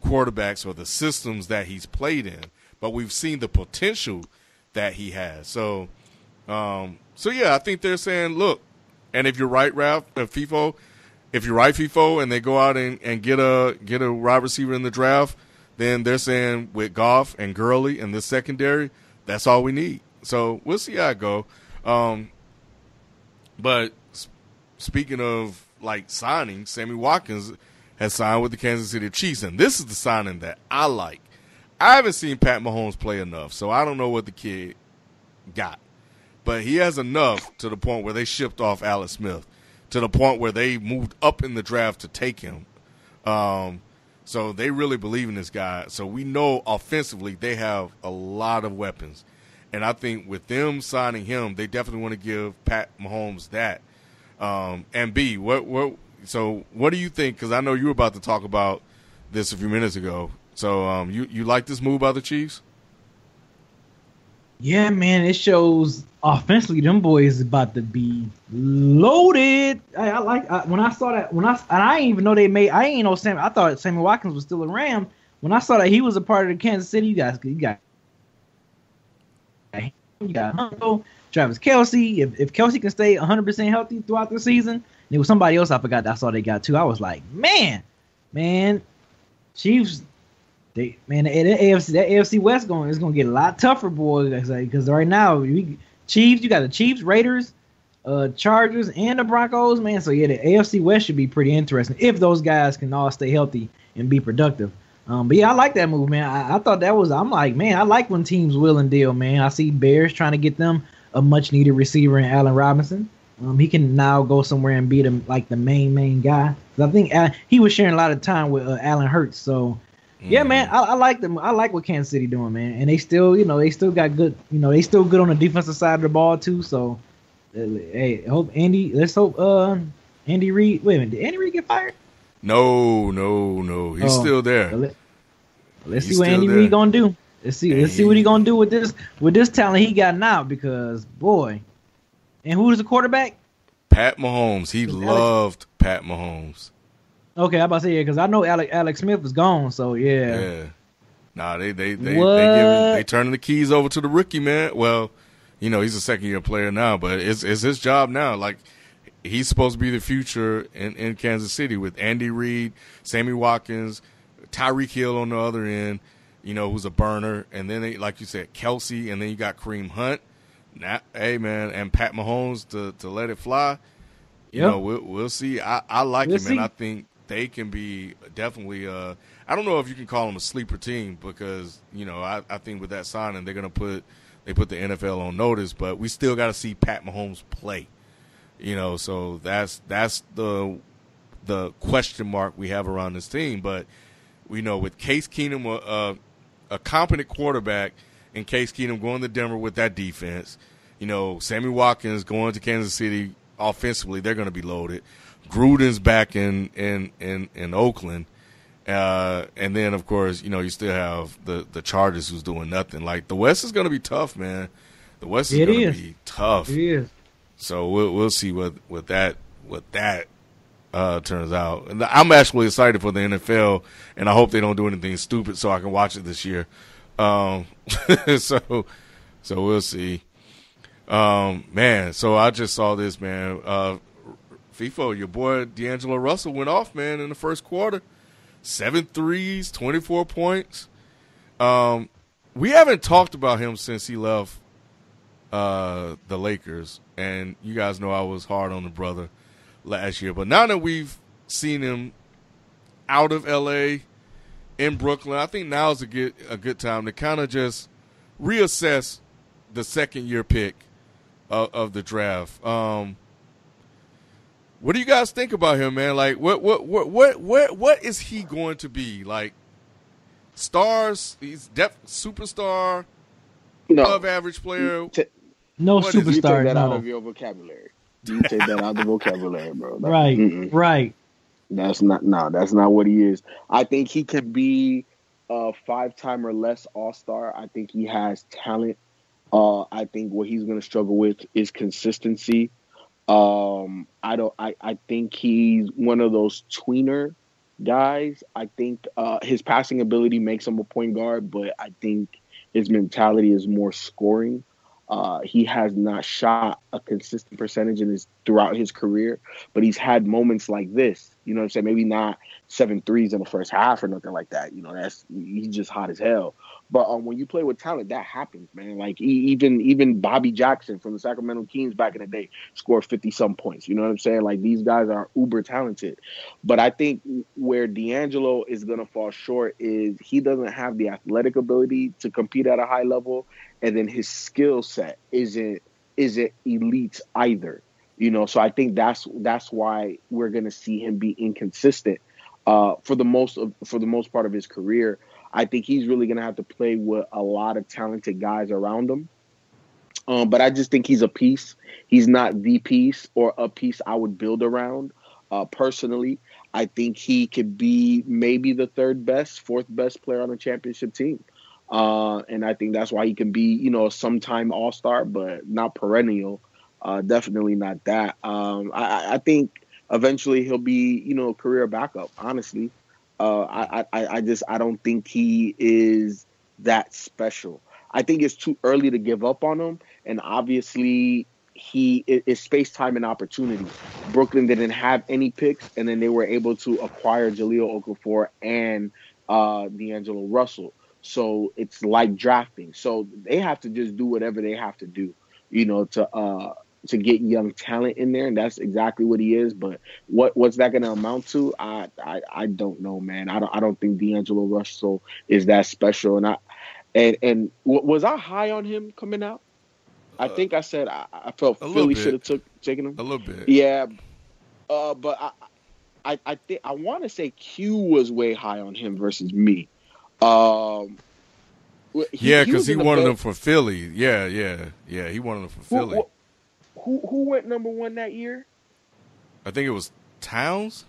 quarterbacks or the systems that he's played in. But we've seen the potential that he has. So yeah, I think they're saying, look, and if you're right, FIFO, and they go out and get a wide receiver in the draft, then they're saying with Goff and Gurley in the secondary, that's all we need. So we'll see how it go. But speaking of like signing, Sammy Watkins has signed with the Kansas City Chiefs, and this is the signing that I like. I haven't seen Pat Mahomes play enough, so I don't know what the kid got. But he has enough to the point where they shipped off Alex Smith, to the point where they moved up in the draft to take him. So they really believe in this guy. So we know offensively they have a lot of weapons. And I think with them signing him, they definitely want to give Pat Mahomes that. And B, what do you think? Because I know you were about to talk about this a few minutes ago. So you like this move by the Chiefs? Yeah, man, it shows offensively them boys about to be loaded. When I saw that, and I didn't even know I ain't know Sammy. I thought Sammy Watkins was still a Ram. When I saw that he was a part of the Kansas City, you got Hunter, Travis Kelce. If Kelce can stay 100% healthy throughout the season, there was somebody else I forgot. I saw they got too. I was like, man, Chiefs. The AFC West is going to get a lot tougher, boy. Because right now, you got the Chiefs, Raiders, Chargers, and the Broncos, man. So yeah, the AFC West should be pretty interesting if those guys can all stay healthy and be productive. But yeah, I like that move, man. I thought that was. I'm like, man, I like when teams will and deal, man. I see Bears trying to get them a much needed receiver in Allen Robinson. He can now go somewhere and be the main guy. I think he was sharing a lot of time with Allen Hurts, so. Yeah, man, I like them. I like what Kansas City doing, man, and they still got good. They still good on the defensive side of the ball too. So, hey, let's hope Andy Reid. Wait a minute, did Andy Reid get fired? No, he's still there. Let's see what Andy Reid gonna do. Let's see what he gonna do with this talent he got now. Because boy, and who is the quarterback? Pat Mahomes. He loved Pat Mahomes. Okay, I'm about to say because I know Alex Smith is gone, so yeah. Yeah. Nah, they turning the keys over to the rookie, man. Well, he's a second-year player now, but it's his job now. Like, he's supposed to be the future in Kansas City with Andy Reid, Sammy Watkins, Tyreek Hill on the other end, who's a burner, and then like you said, Kelce, and then you got Kareem Hunt. Now, hey man, and Pat Mahomes to let it fly. We'll see. I like it, man. I think they can be definitely I don't know if you can call them a sleeper team because, I think with that signing they're going to put the NFL on notice, but we still got to see Pat Mahomes play. So that's the question mark we have around this team, but we know with Case Keenum a competent quarterback and Case Keenum going to Denver with that defense, Sammy Watkins going to Kansas City offensively, they're going to be loaded. Gruden's back in Oakland, and then of course you still have the Chargers who's doing nothing. Like the West is going to be tough, man. The West is going to be tough. It is. So we'll see what that turns out. And I'm actually excited for the NFL, and I hope they don't do anything stupid so I can watch it this year. So we'll see. Man, so I just saw this, man. FIFO, your boy D'Angelo Russell went off, man, in the first quarter. 7 threes, 24 points. We haven't talked about him since he left the Lakers, and you guys know I was hard on the brother last year. But now that we've seen him out of L.A., in Brooklyn, I think now is a good time to kind of just reassess the second-year pick of the draft. What do you guys think about him, man? Like, what is he going to be? Like, stars? He's superstar, above average player. No superstar. You take that no. out of your vocabulary. You take that out of the vocabulary, bro. Right. That's not what he is. I think he can be a 5-time or less All-Star. I think he has talent. I think what he's going to struggle with is consistency. I think he's one of those tweener guys. I think his passing ability makes him a point guard, but I think his mentality is more scoring. He has not shot a consistent percentage throughout his career, but he's had moments like this. You know what I'm saying? Maybe not 7 threes in the first half or nothing like that. You know, he's just hot as hell. But when you play with talent, that happens, man. Like even Bobby Jackson from the Sacramento Kings back in the day scored 50-some points. You know what I'm saying? Like, these guys are uber talented. But I think where D'Angelo is going to fall short is he doesn't have the athletic ability to compete at a high level, and then his skill set isn't elite either. You know, so I think that's why we're going to see him be inconsistent for the most part of his career. I think he's really going to have to play with a lot of talented guys around him. But I just think he's a piece. He's not the piece or a piece I would build around. Personally, I think he could be maybe the fourth best player on a championship team. And I think that's why he can be, you know, a sometime All-Star, but not perennial. Definitely not that. I think eventually he'll be, you know, a career backup, honestly. I don't think he is that special. I think it's too early to give up on him. And obviously it's space, time, and opportunity. Brooklyn didn't have any picks, and then they were able to acquire Jahlil Okafor and D'Angelo Russell. So it's like drafting. So they have to just do whatever they have to do, you know, to get young talent in there, and that's exactly what he is. But what's that going to amount to? I don't know, man. I don't think D'Angelo Russell is that special. And was I high on him coming out? I think I said I felt Philly should have taken him a little bit. Yeah, but I think I want to say Q was way high on him versus me. Because he wanted them for Philly. Yeah. He wanted them for Philly. Who went number 1 that year? I think it was Towns.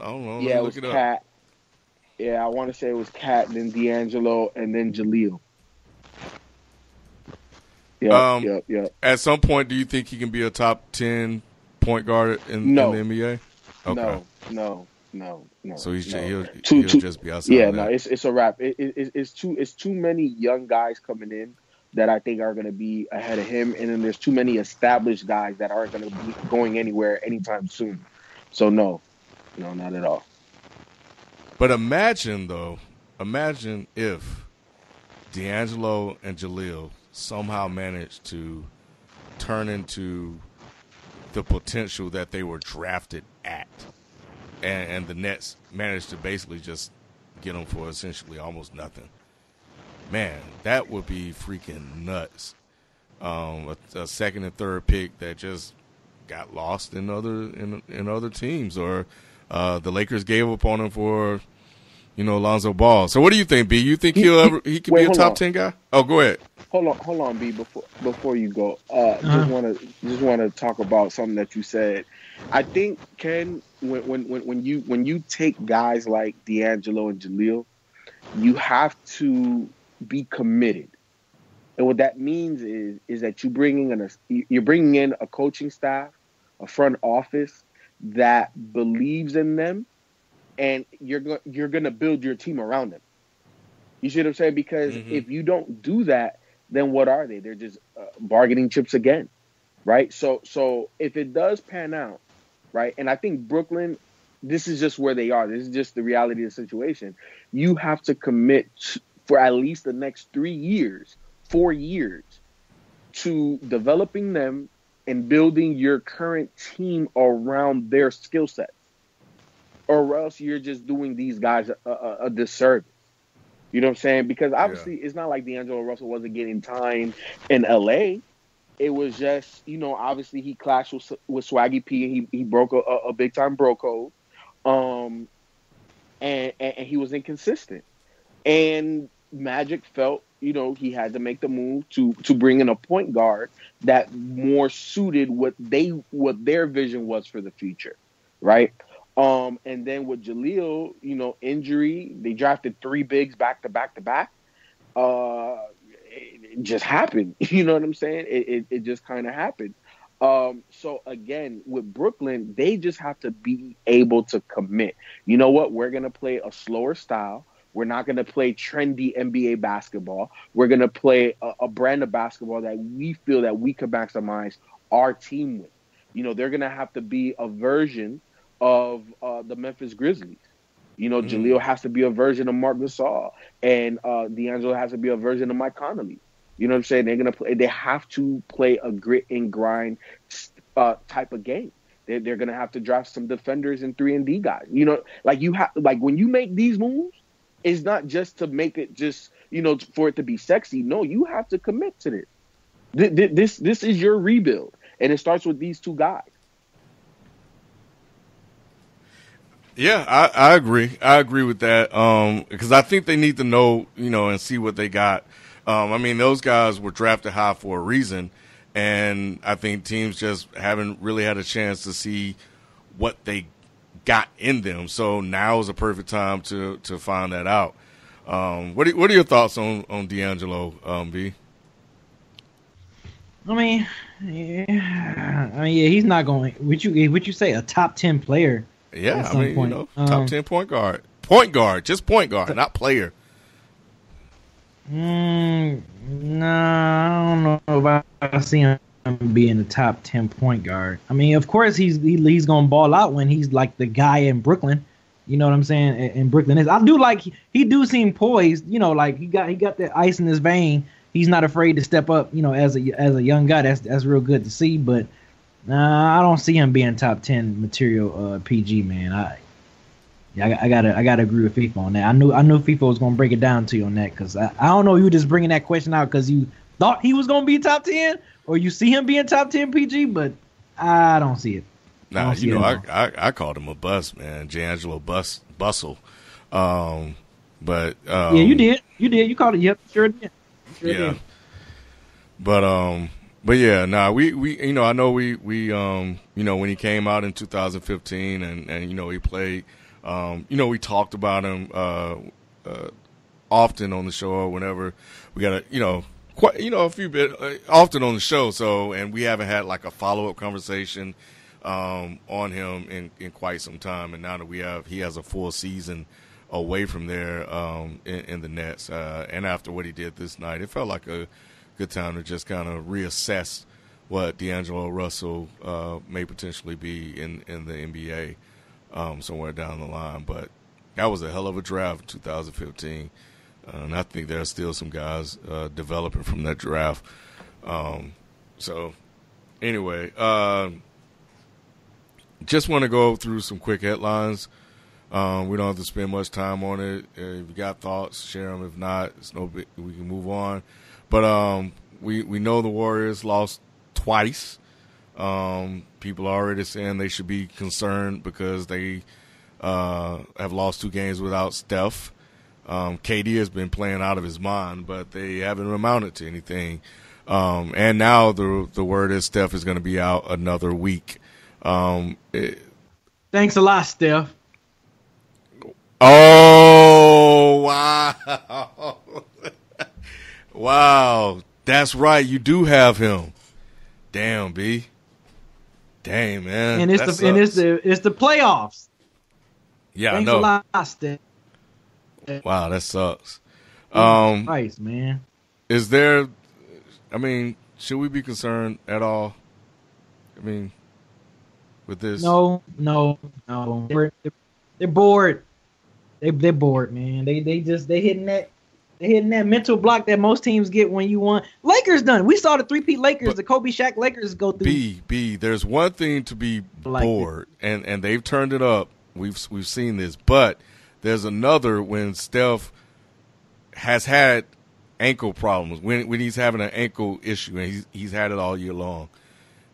I don't know. Yeah, it was Cat. Yeah, I want to say it was Cat, then D'Angelo, and then Jahlil. Yep. At some point, do you think he can be a top 10 point guard in the NBA? Okay. No. So he'll just be outside. Yeah, it's a wrap. It's too many young guys coming in that I think are going to be ahead of him, and then there's too many established guys that aren't going to be going anywhere anytime soon. So no, not at all. But imagine if D'Angelo and Jahlil somehow managed to turn into the potential that they were drafted at, and the Nets managed to basically just get them for essentially almost nothing. Man, that would be freaking nuts. A second and third pick that just got lost in other teams, or the Lakers gave up on him for, Lonzo Ball. So what do you think, B? You think he could be a top 10 guy? Oh, go ahead. Hold on, B. Before you go, just want to talk about something that you said. I think, Ken, when you take guys like D'Angelo and Jahlil, you have to be committed, and what that means is that you're bringing in a coaching staff, a front office that believes in them, and you're going to build your team around them. You see what I'm saying? Because if you don't do that, then what are they? They're just bargaining chips again, right? So if it does pan out, right, and I think Brooklyn, this is just where they are. This is just the reality of the situation. You have to commit for at least the next 4 years, to developing them and building your current team around their skill sets, or else you're just doing these guys a disservice. You know what I'm saying? Because obviously it's not like D'Angelo Russell wasn't getting time in LA. It was just, obviously he clashed with Swaggy P, and he broke a big time bro code. And he was inconsistent. And Magic felt, he had to make the move to bring in a point guard that more suited what their vision was for the future, right? And then with Jaleel, injury, they drafted 3 bigs back to back to back. It just happened. You know what I'm saying? It just kind of happened. So again, with Brooklyn, they just have to be able to commit. You know what? We're going to play a slower style. We're not going to play trendy NBA basketball. We're going to play a brand of basketball that we feel that we can maximize our team with. They're going to have to be a version of the Memphis Grizzlies. Jaleel has to be a version of Marc Gasol, and D'Angelo has to be a version of Mike Conley. You know what I'm saying? They're gonna play. They have to play a grit and grind type of game. They're gonna have to draft some defenders and 3-and-D guys. When you make these moves, it's not just to make it just for it to be sexy. No, you have to commit to this. This is your rebuild, and it starts with these 2 guys. Yeah, I agree. I agree with that. Because I think they need to know, and see what they got. Those guys were drafted high for a reason, and I think teams just haven't really had a chance to see what they got in them. So now is a perfect time to find that out. What are your thoughts on D'Angelo, B? He's not going. Would you say a top 10 player? Yeah, top 10 point guard. Point guard, just point guard, not player. No, I don't know if I see him being a top 10 point guard. Of course he's gonna ball out when he's like the guy in Brooklyn. You know what I'm saying? In Brooklyn, I do like he do seem poised. Like he got that ice in his vein. He's not afraid to step up. As a young guy, that's real good to see. But I don't see him being top 10 material PG, man. I gotta agree with FIFA on that. I knew FIFA was gonna break it down to you on that, because I don't know, you just bringing that question out because you thought he was gonna be top 10 or you see him being top 10 PG, but I don't see it. Nah, I called him a bust, man. D'Angelo Bustle. But yeah, you did. You called it. Yep, sure did. Did. But yeah, we I know we when he came out in 2015 and he played, we talked about him often on the show, or whenever we got a few bit often on the show. So, and we haven't had like a follow-up conversation on him in quite some time. And now that he has a full season away from there in the Nets, and after what he did this night, it felt like a good time to just kind of reassess what D'Angelo Russell may potentially be in the NBA somewhere down the line. But that was a hell of a draft in 2015, and I think there are still some guys developing from that draft. So anyway, just want to go through some quick headlines. We don't have to spend much time on it. If you got thoughts, share them. If not, it's no big, we can move on. But we know the Warriors lost twice. People are already saying they should be concerned because they have lost 2 games without Steph. KD has been playing out of his mind, but they haven't amounted to anything. And now the word is Steph is going to be out another week. Thanks a lot, Steph. Oh, wow. Wow. That's right. You do have him. Damn, B. Dang, man. And it's the playoffs. Yeah, Thanks I know. a lot, Steph. Wow, that sucks. Christ, man. Is there, should we be concerned at all? With this? No. They're bored. They're bored, man. They hitting that mental block that most teams get when you won. Lakers done. We saw the 3-peat Lakers, the Kobe Shaq Lakers go through. B. There's one thing to be bored, and they've turned it up. We've seen this, but there's another when Steph has had ankle problems, when he's having an ankle issue, and he's had it all year long,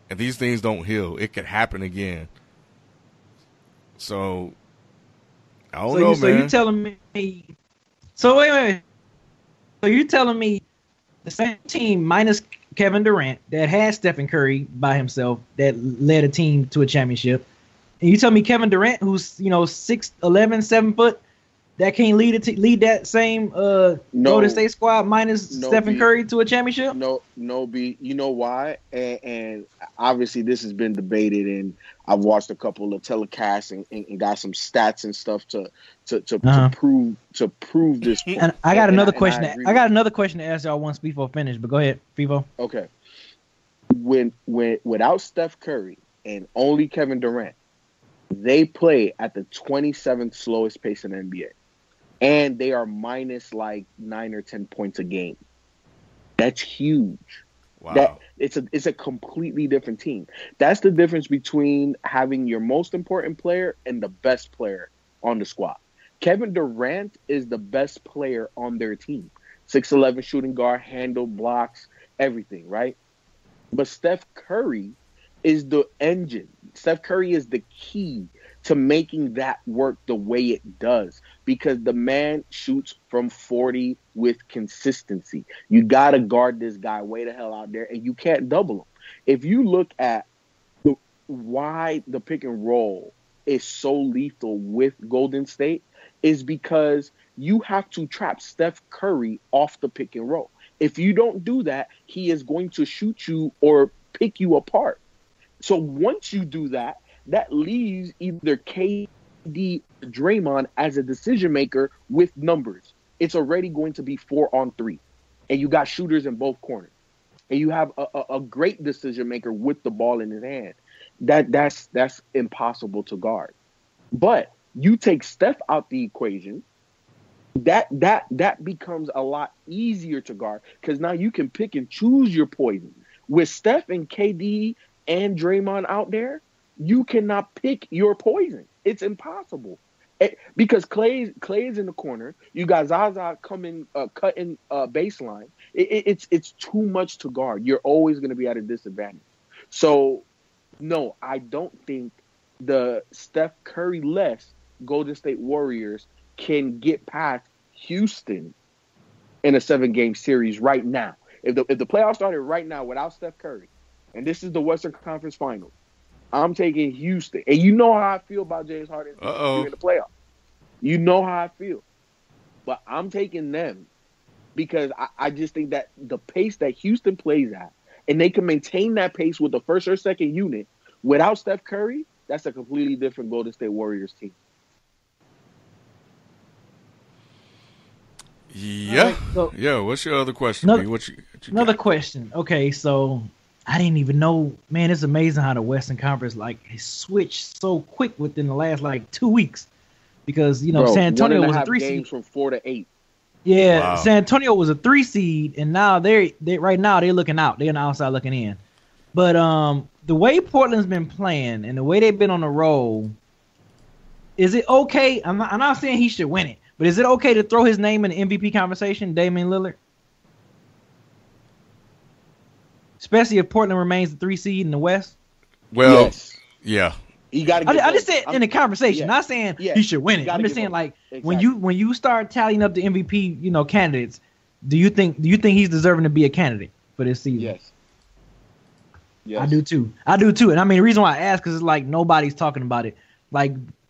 and these things don't heal. It could happen again. So I don't know, man. So you telling me? So wait. So you're telling me the same team minus Kevin Durant that had Stephen Curry by himself that led a team to a championship, And you tell me Kevin Durant, who's 6'11", 7 foot, that can't lead that same Golden State squad minus Stephen Curry to a championship? No, B. You know why? And obviously this has been debated, and I've watched a couple of telecasts and got some stats and stuff to prove this. And I got another question. I got another question to ask y'all once FIFO finish. But go ahead, FIFO. Okay. When without Steph Curry and only Kevin Durant, they play at the 27th slowest pace in the NBA. And they are minus like 9 or 10 points a game. That's huge. Wow. It's a completely different team. That's the difference between having your most important player and the best player on the squad. Kevin Durant is the best player on their team. 6'11" shooting guard, handle, blocks, everything, right? But Steph Curry is the engine. Steph Curry is the key to making that work the way it does, because the man shoots from 40 with consistency. You got to guard this guy way the hell out there, and you can't double him. If you look at why the pick and roll is so lethal with Golden State, is because you have to trap Steph Curry off the pick and roll. If you don't do that, he is going to shoot you or pick you apart. So once you do that, that leaves either KD or Draymond as a decision maker with numbers. It's already going to be 4-on-3. And you got shooters in both corners. And you have a great decision maker with the ball in his hand. That's impossible to guard. But you take Steph out the equation, that becomes a lot easier to guard, because now you can pick and choose your poison. With Steph and KD and Draymond out there, you cannot pick your poison. It's impossible. Because Clay is in the corner. You got Zaza coming, cutting baseline. It's too much to guard. You're always going to be at a disadvantage. So, no, I don't think the Steph Curry-less Golden State Warriors can get past Houston in a 7-game series right now. If the playoffs started right now without Steph Curry, and this is the Western Conference Finals, I'm taking Houston. And you know how I feel about James Harden in the playoffs. You know how I feel. But I'm taking them because I just think that the pace that Houston plays at, and they can maintain that pace with the first or second unit without Steph Curry, that's a completely different Golden State Warriors team. Yeah. Right, so yeah. What's your other question? Another question. Okay, so I didn't even know, man, it's amazing how the Western Conference has switched so quick within the last 2 weeks, because San Antonio was a 3 seed from 4 to 8. Yeah, wow. San Antonio was a 3 seed, and now they right now they're looking out. They're on the outside looking in. But the way Portland's been playing and the way they've been on the roll, is it okay? I'm not saying he should win it, but is it okay to throw his name in the MVP conversation, Damian Lillard? Especially if Portland remains the 3 seed in the West. Well, yes. Yeah. You got to. I just said in the conversation, not saying he should win it. I'm just saying when you start tallying up the MVP, candidates, do you think he's deserving to be a candidate for this season? Yes. I do too. And I mean, the reason why I ask because it's nobody's talking about it.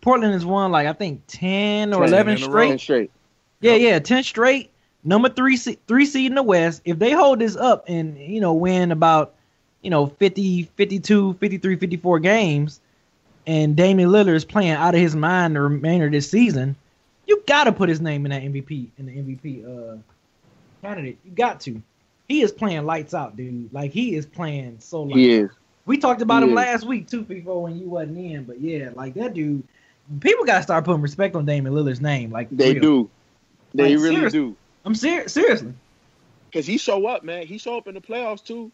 Portland has won I think 10 or 11 straight. 10 straight. Yeah, 10 straight. Number 3 seed in the West. If they hold this up and win about 50, 52, 53, 54 games, and Damian Lillard is playing out of his mind the remainder of this season, you got to put his name in the MVP candidate. You got to. He is playing lights out, dude. He is playing so lights out. He is. We talked about him last week too, before when you wasn't in. But yeah, that dude. People got to start putting respect on Damian Lillard's name. They do. They really seriously. do. I'm seriously. Because he show up, man. He show up in the playoffs too.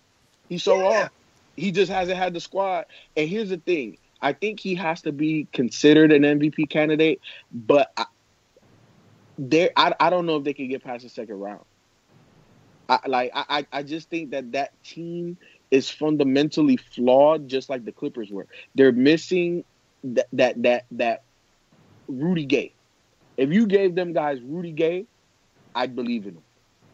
He show up. He just hasn't had the squad. And here's the thing. I think he has to be considered an MVP candidate, but I don't know if they can get past the second round. I just think that team is fundamentally flawed, just like the Clippers were. They're missing that Rudy Gay. If you gave them guys Rudy Gay, I'd believe in them.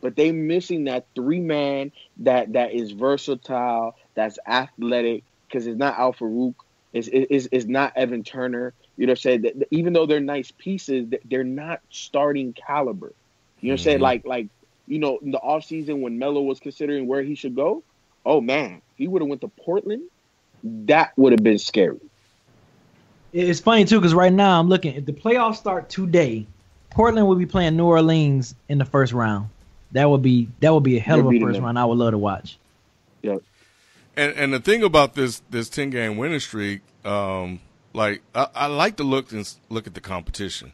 But they missing that 3-man that is versatile, that's athletic, because it's not Al Farouk, It's not Evan Turner. You know what I'm saying? Even though they're nice pieces, they're not starting caliber. You know what I'm saying? Like in the offseason when Melo was considering where he should go, oh man, if he would have went to Portland, that would have been scary. It's funny too because right now I'm looking. If the playoffs start today, Portland will be playing New Orleans in the first round. That would be a hell of a first round. I would love to watch. Yeah. And the thing about this 10-game winning streak, I like to look at the competition,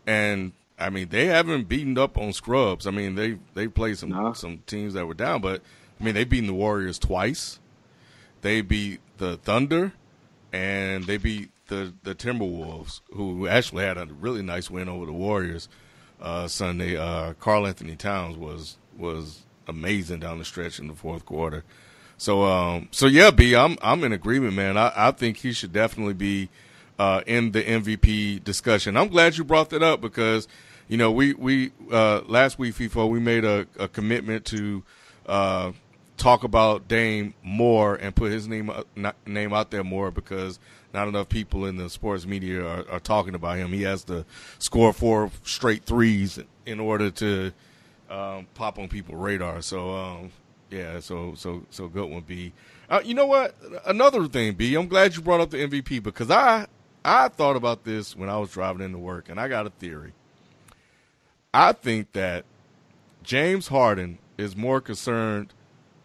and I mean they haven't beaten up on scrubs. I mean they played some teams that were down, but I mean they've beaten the Warriors twice. They beat the Thunder, and they beat the Timberwolves, who actually had a really nice win over the Warriors Sunday. Karl Anthony Towns was amazing down the stretch in the fourth quarter. So yeah, B, I'm in agreement, man. I think he should definitely be in the MVP discussion. I'm glad you brought that up because, we last week, FIFO, we made a commitment to talk about Dame more and put his name out there more because not enough people in the sports media are talking about him. He has to score 4 straight threes in order to pop on people's radar. So, yeah, so good one, B. You know what? Another thing, B, I'm glad you brought up the MVP because I thought about this when I was driving into work, and I got a theory. I think that James Harden is more concerned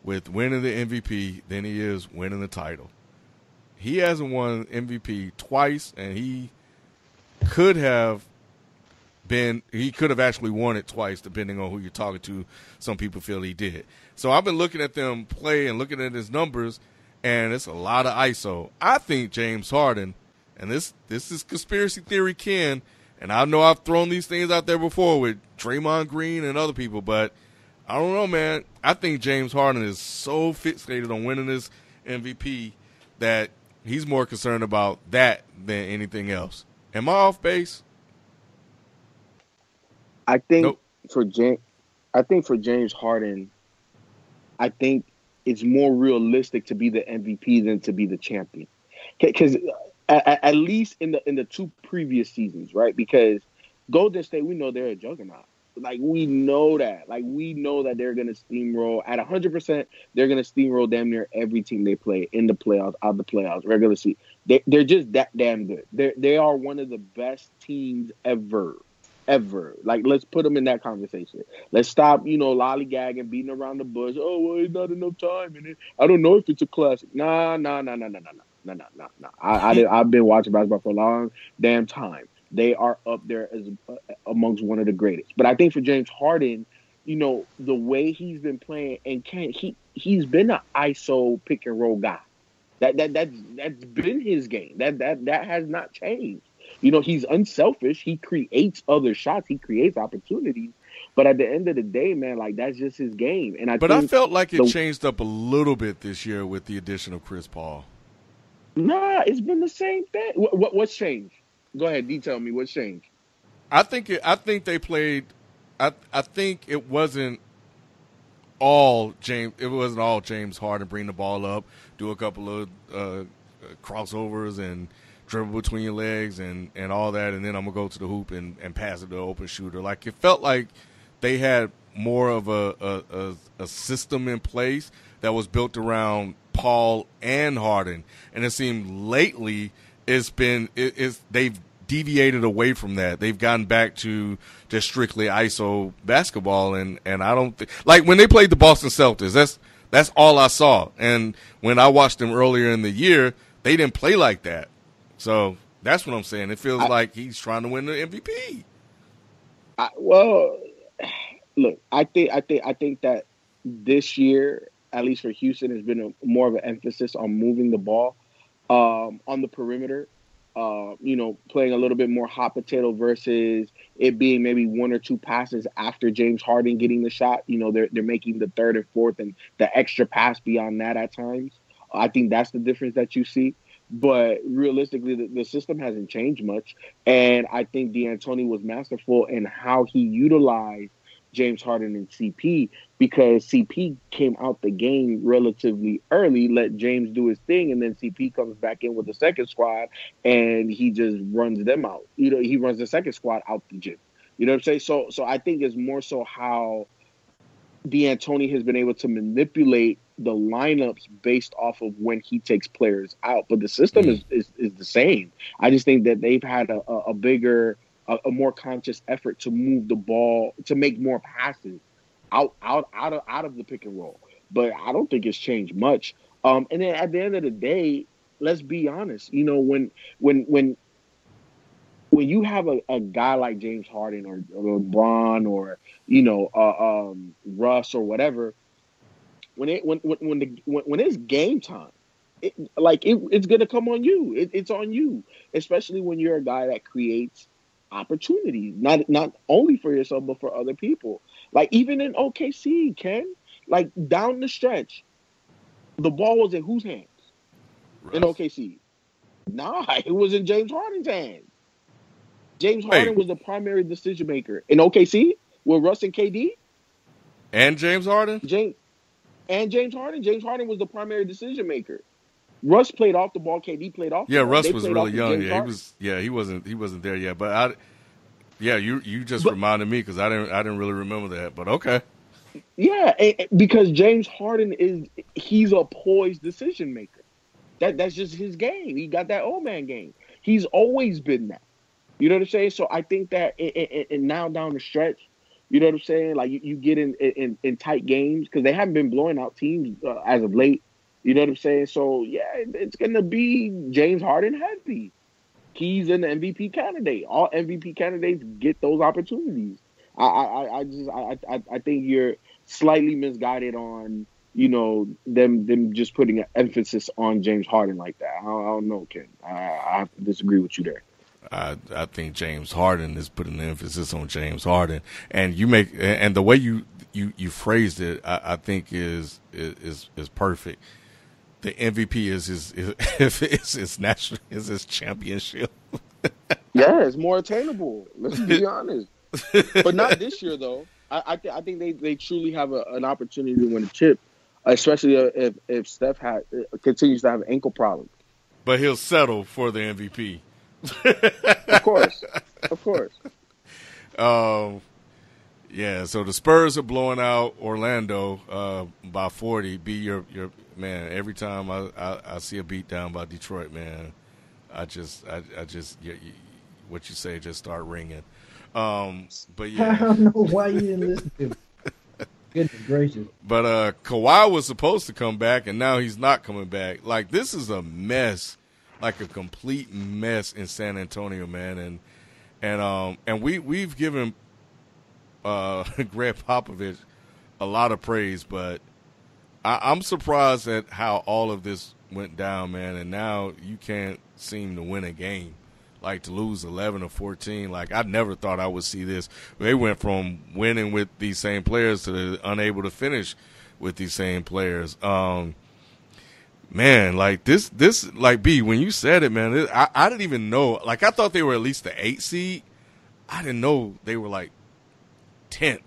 with winning the MVP than he is winning the title. He hasn't won MVP twice, and he could have actually won it twice, depending on who you're talking to. Some people feel he did. So I've been looking at them play and looking at his numbers, and it's a lot of ISO. I think James Harden, and this is conspiracy theory, Ken, and I know I've thrown these things out there before with Draymond Green and other people, but I don't know, man. I think James Harden is so fixated on winning this MVP that he's more concerned about that than anything else. Am I off base? I think for James Harden, I think it's more realistic to be the MVP than to be the champion. Because at least in the 2 previous seasons, right? Because Golden State, we know they're a juggernaut. Like, we know that. Like, we know that they're going to steamroll. At 100%, they're going to steamroll damn near every team they play in the playoffs, out of the playoffs, regular season. They're just that damn good. They are one of the best teams ever. Like, let's put them in that conversation. Let's stop, lollygagging, beating around the bush. Oh, well, it's not enough time in it. I don't know if it's a classic. Nah. I've been watching basketball for a long damn time. They are up there as amongst one of the greatest. But I think for James Harden, the way he's been playing, and he's been an ISO pick and roll guy. That's been his game. That has not changed. He's unselfish. He creates other shots. He creates opportunities. But at the end of the day, man, like, that's just his game. And I felt like it changed up a little bit this year with the addition of Chris Paul. Nah, it's been the same thing. What's changed? Go ahead, detail me what's changed. I think they played. I think it wasn't all James. It wasn't all James Harden bring the ball up, do a couple of crossovers and dribble between your legs and all that, and then I'm gonna go to the hoop and pass it to an open shooter. Like, it felt like they had more of a system in place that was built around Paul and Harden, and it seemed lately they've deviated away from that. They've gotten back to just strictly ISO basketball, and I don't think, like, when they played the Boston Celtics, that's all I saw. And when I watched them earlier in the year, they didn't play like that. So that's what I'm saying. It feels like he's trying to win the MVP. Look, I think that this year, at least for Houston, has been more of an emphasis on moving the ball on the perimeter. Playing a little bit more hot potato versus it being maybe 1 or 2 passes after James Harden getting the shot. They're making the 3rd and 4th and the extra pass beyond that at times. I think that's the difference that you see. But realistically, the system hasn't changed much. And I think D'Antoni was masterful in how he utilized James Harden and CP, because CP came out the game relatively early, let James do his thing, and then CP comes back in with the second squad, and he just runs them out. He runs the second squad out the gym. You know what I'm saying? So I think it's more so how D'Antoni has been able to manipulate the lineups based off of when he takes players out. But the system is the same. I just think that they've had a bigger, a more conscious effort to move the ball, to make more passes out of the pick and roll. But I don't think it's changed much. And then at the end of the day, let's be honest. When you have a guy like James Harden or LeBron or Russ or whatever, when it's game time, it's gonna come on you. It's on you, especially when you're a guy that creates opportunities, not only for yourself but for other people. Like even in OKC, Ken, like down the stretch, the ball was in whose hands? Russ. In OKC? Nah, it was in James Harden's hands. James Harden was the primary decision maker in OKC with Russ and KD. And James Harden? James Harden. James Harden was the primary decision maker. Russ played off the ball. KD played off the ball. Russ was really young. He wasn't there yet. But you just reminded me because I didn't really remember that. But okay. Yeah, because James Harden he's a poised decision maker. That's just his game. He got that old man game. He's always been that. You know what I'm saying? So I think that and now down the stretch, you know what I'm saying? Like you get in tight games because they haven't been blowing out teams as of late. You know what I'm saying? So yeah, it's gonna be James Harden heavy. He's an MVP candidate. All MVP candidates get those opportunities. I think you're slightly misguided on them just putting an emphasis on James Harden like that. I don't know, Ken. I have to disagree with you there. I think James Harden is putting the emphasis on James Harden, and the way you phrased it, I think is perfect. The MVP is his championship. Yeah, it's more attainable. Let's be honest, but not this year though. I think they truly have an opportunity to win a chip, especially if Steph continues to have ankle problems. But he'll settle for the MVP. Of course. Yeah, so the Spurs are blowing out Orlando by 40. Be your man. Every time I see a beat down by Detroit, man, I just what you say just start ringing. But yeah, I don't know why you didn't listen to me. Goodness gracious. But Kawhi was supposed to come back, and now he's not coming back. Like, this is a mess. Like a complete mess in San Antonio, man, and we've given Greg Popovich a lot of praise, but I'm surprised at how all of this went down, man. And now you can't seem to win a game, like to lose 11 or 14. Like I never thought I would see this. They went from winning with these same players to unable to finish with these same players. Man, like this, like B, when you said it, man, I didn't even know. Like, I thought they were at least the 8th seed. I didn't know they were like 10th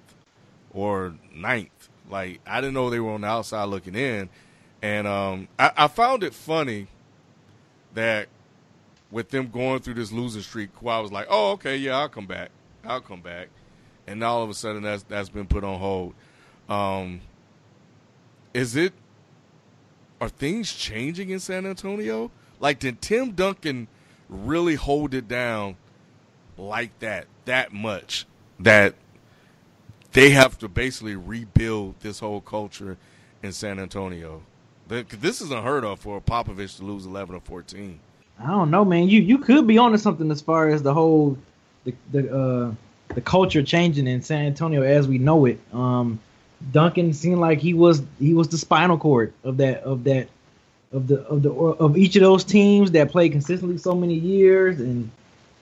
or 9th. Like, I didn't know they were on the outside looking in. And I found it funny that with them going through this losing streak, Kawhi was like, "Oh, okay, yeah, I'll come back. And now all of a sudden that's been put on hold. Are things changing in San Antonio? Like, did Tim Duncan really hold it down like that much that they have to basically rebuild this whole culture in San Antonio? This is unheard of for Popovich to lose 11 or 14. I don't know, man. You could be onto something as far as the whole the culture changing in San Antonio as we know it. Duncan seemed like he was the spinal cord of each of those teams that played consistently so many years, and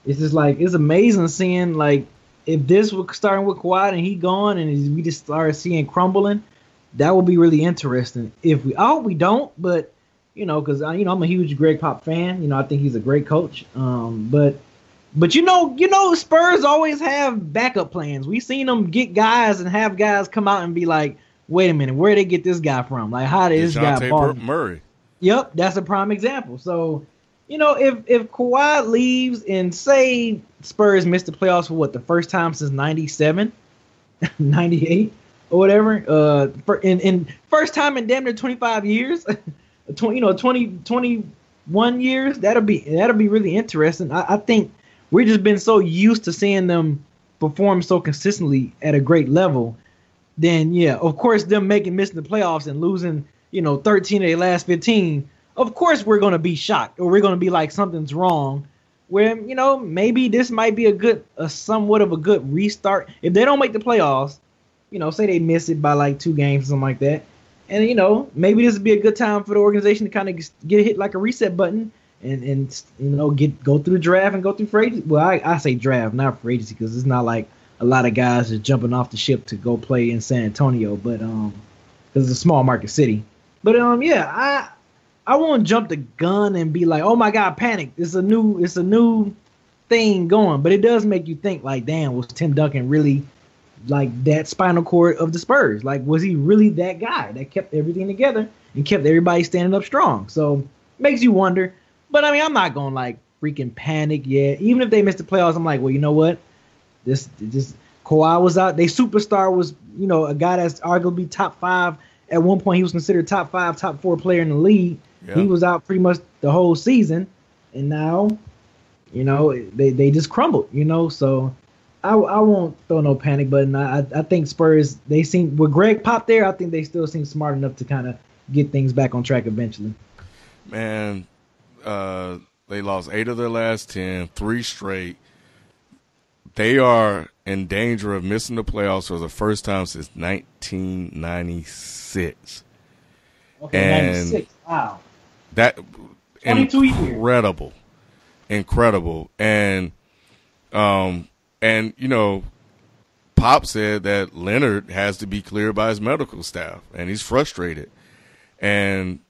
it's just like it's amazing seeing like if this was starting with Kawhi and he gone and we just started seeing crumbling, that would be really interesting. If we don't, but because I'm a huge Greg Pop fan. I think he's a great coach. But But Spurs always have backup plans. We've seen them get guys and have guys come out and be like, wait a minute, where did they get this guy from? Like, how did this guy ball? Murray. Yep, that's a prime example. So, if Kawhi leaves and say Spurs missed the playoffs for the first time since 97, 98 or whatever, in first time in damn near 25 years, 21 years, that'll be really interesting. I think we've just been so used to seeing them perform so consistently at a great level. Then, yeah, of course, them missing the playoffs and losing, 13 of their last 15, of course we're going to be shocked, or we're going to be like something's wrong, where, maybe this might be somewhat of a good restart. If they don't make the playoffs, say they miss it by like 2 games or something like that, and, maybe this would be a good time for the organization to kind of get hit like a reset button and go through the draft and go through free agency. Well, I say draft, not free agency, because it's not like a lot of guys are jumping off the ship to go play in San Antonio, but because it's a small market city. But yeah, I won't jump the gun and be like, oh my God, panic! It's a new thing going. But it does make you think, like, damn, was Tim Duncan really like that spinal cord of the Spurs? Like, was he really that guy that kept everything together and kept everybody standing up strong? So makes you wonder. But I'm not going like freaking panic yet. Even if they missed the playoffs, I'm like, well, you know what? This Kawhi was out. Their superstar was, a guy that's arguably top 5. At one point, he was considered top 5, top 4 player in the league. Yeah. He was out pretty much the whole season, and now, they just crumbled. So I won't throw no panic button. I think Spurs, they seem, with Greg Pop there, I think they still seem smart enough to kind of get things back on track eventually. Man, they lost 8 of their last 10, 3 straight. They are in danger of missing the playoffs for the first time since 1996. Okay, and 96. Wow. That 22 incredible. Incredible. And Pop said that Lillard has to be cleared by his medical staff, and he's frustrated. And,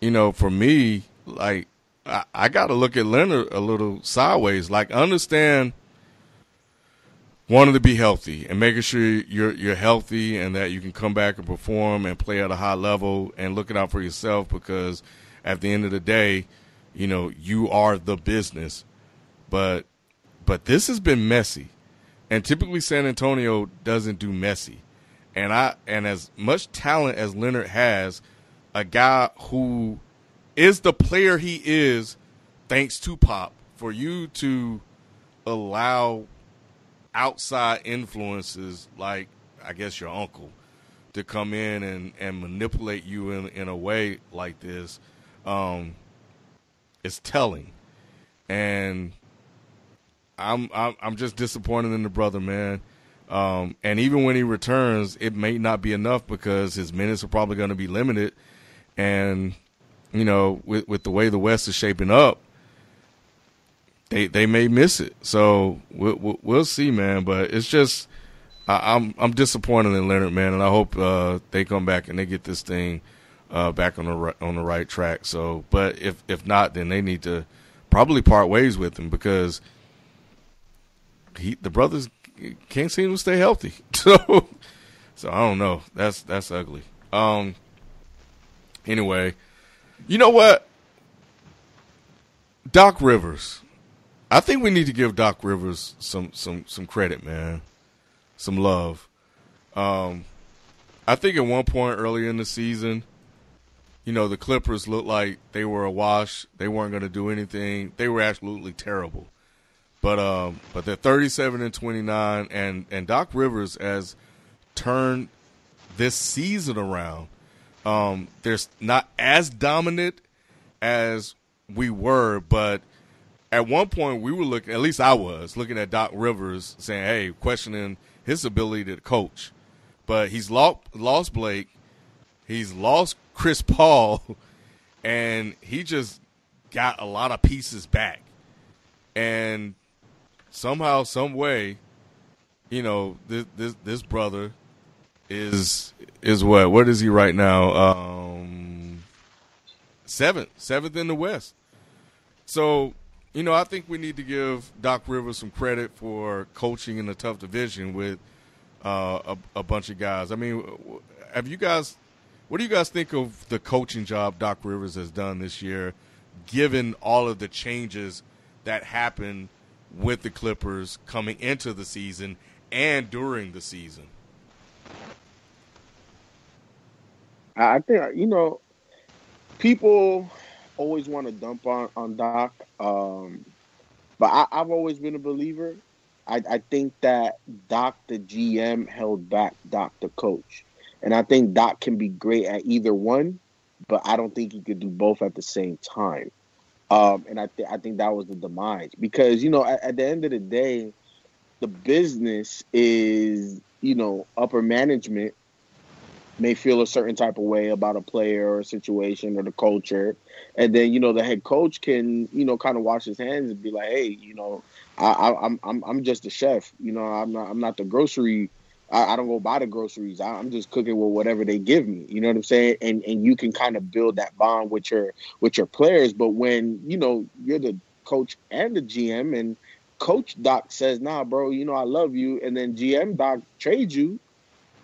for me, like, I got to look at Lillard a little sideways. Like, understand wanting to be healthy and making sure you're healthy and that you can come back and perform and play at a high level and looking out for yourself, because at the end of the day, you are the business. But this has been messy, and typically San Antonio doesn't do messy. And as much talent as Lillard has, a guy who is the player he is, thanks to Pop, for you to allow outside influences like, I guess, your uncle to come in and manipulate you in a way like this, it's telling. And I'm just disappointed in the brother, man. And even when he returns, it may not be enough because his minutes are probably going to be limited. And, with the way the West is shaping up, they may miss it. So we'll see, man. But it's just I'm disappointed in Lillard, man, and I hope they come back and they get this thing back on the right track. So, but if not, then they need to probably part ways with him, because the brothers can't seem to stay healthy. So I don't know. That's ugly. Anyway, you know what? Doc Rivers. I think we need to give Doc Rivers some credit, man. Some love. I think at one point earlier in the season, the Clippers looked like they were a wash. They weren't going to do anything. They were absolutely terrible. But they're 37-29, and Doc Rivers has turned this season around. They're not as dominant as we were, but at one point we were looking, at least I was, looking at Doc Rivers saying, hey, questioning his ability to coach. But he's lost Blake. He's lost Chris Paul. And he just got a lot of pieces back. And somehow, some way, this brother is what? What is he right now? Seventh in the West. So, I think we need to give Doc Rivers some credit for coaching in a tough division with a bunch of guys. I mean, what do you guys think of the coaching job Doc Rivers has done this year, given all of the changes that happened with the Clippers coming into the season and during the season? I think, people always want to dump on Doc, but I've always been a believer. I think that Doc, the GM, held back Doc, the coach. And I think Doc can be great at either one, but I don't think he could do both at the same time. And I think that was the demise. Because, at the end of the day, the business is, upper management may feel a certain type of way about a player or a situation or the culture. And then, the head coach can, kind of wash his hands and be like, hey, I'm just a chef. I'm not the grocery. I don't go buy the groceries. I'm just cooking with whatever they give me. You know what I'm saying? And you can kind of build that bond with your players. But when, you're the coach and the GM and Coach Doc says, nah, bro, I love you. And then GM Doc trades you.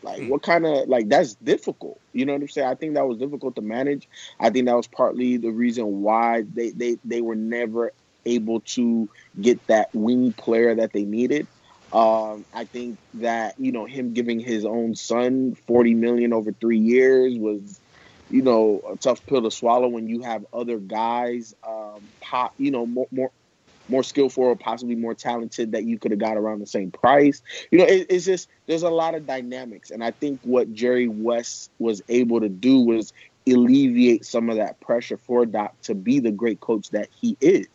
Like, what kind of, that's difficult. You know what I'm saying? I think that was difficult to manage. I think that was partly the reason why they were never able to get that wing player that they needed. I think that, him giving his own son $40 million over 3 years was, a tough pill to swallow when you have other guys, more skillful or possibly more talented that you could have got around the same price. It's just, there's a lot of dynamics. And I think what Jerry West was able to do was alleviate some of that pressure for Doc to be the great coach that he is.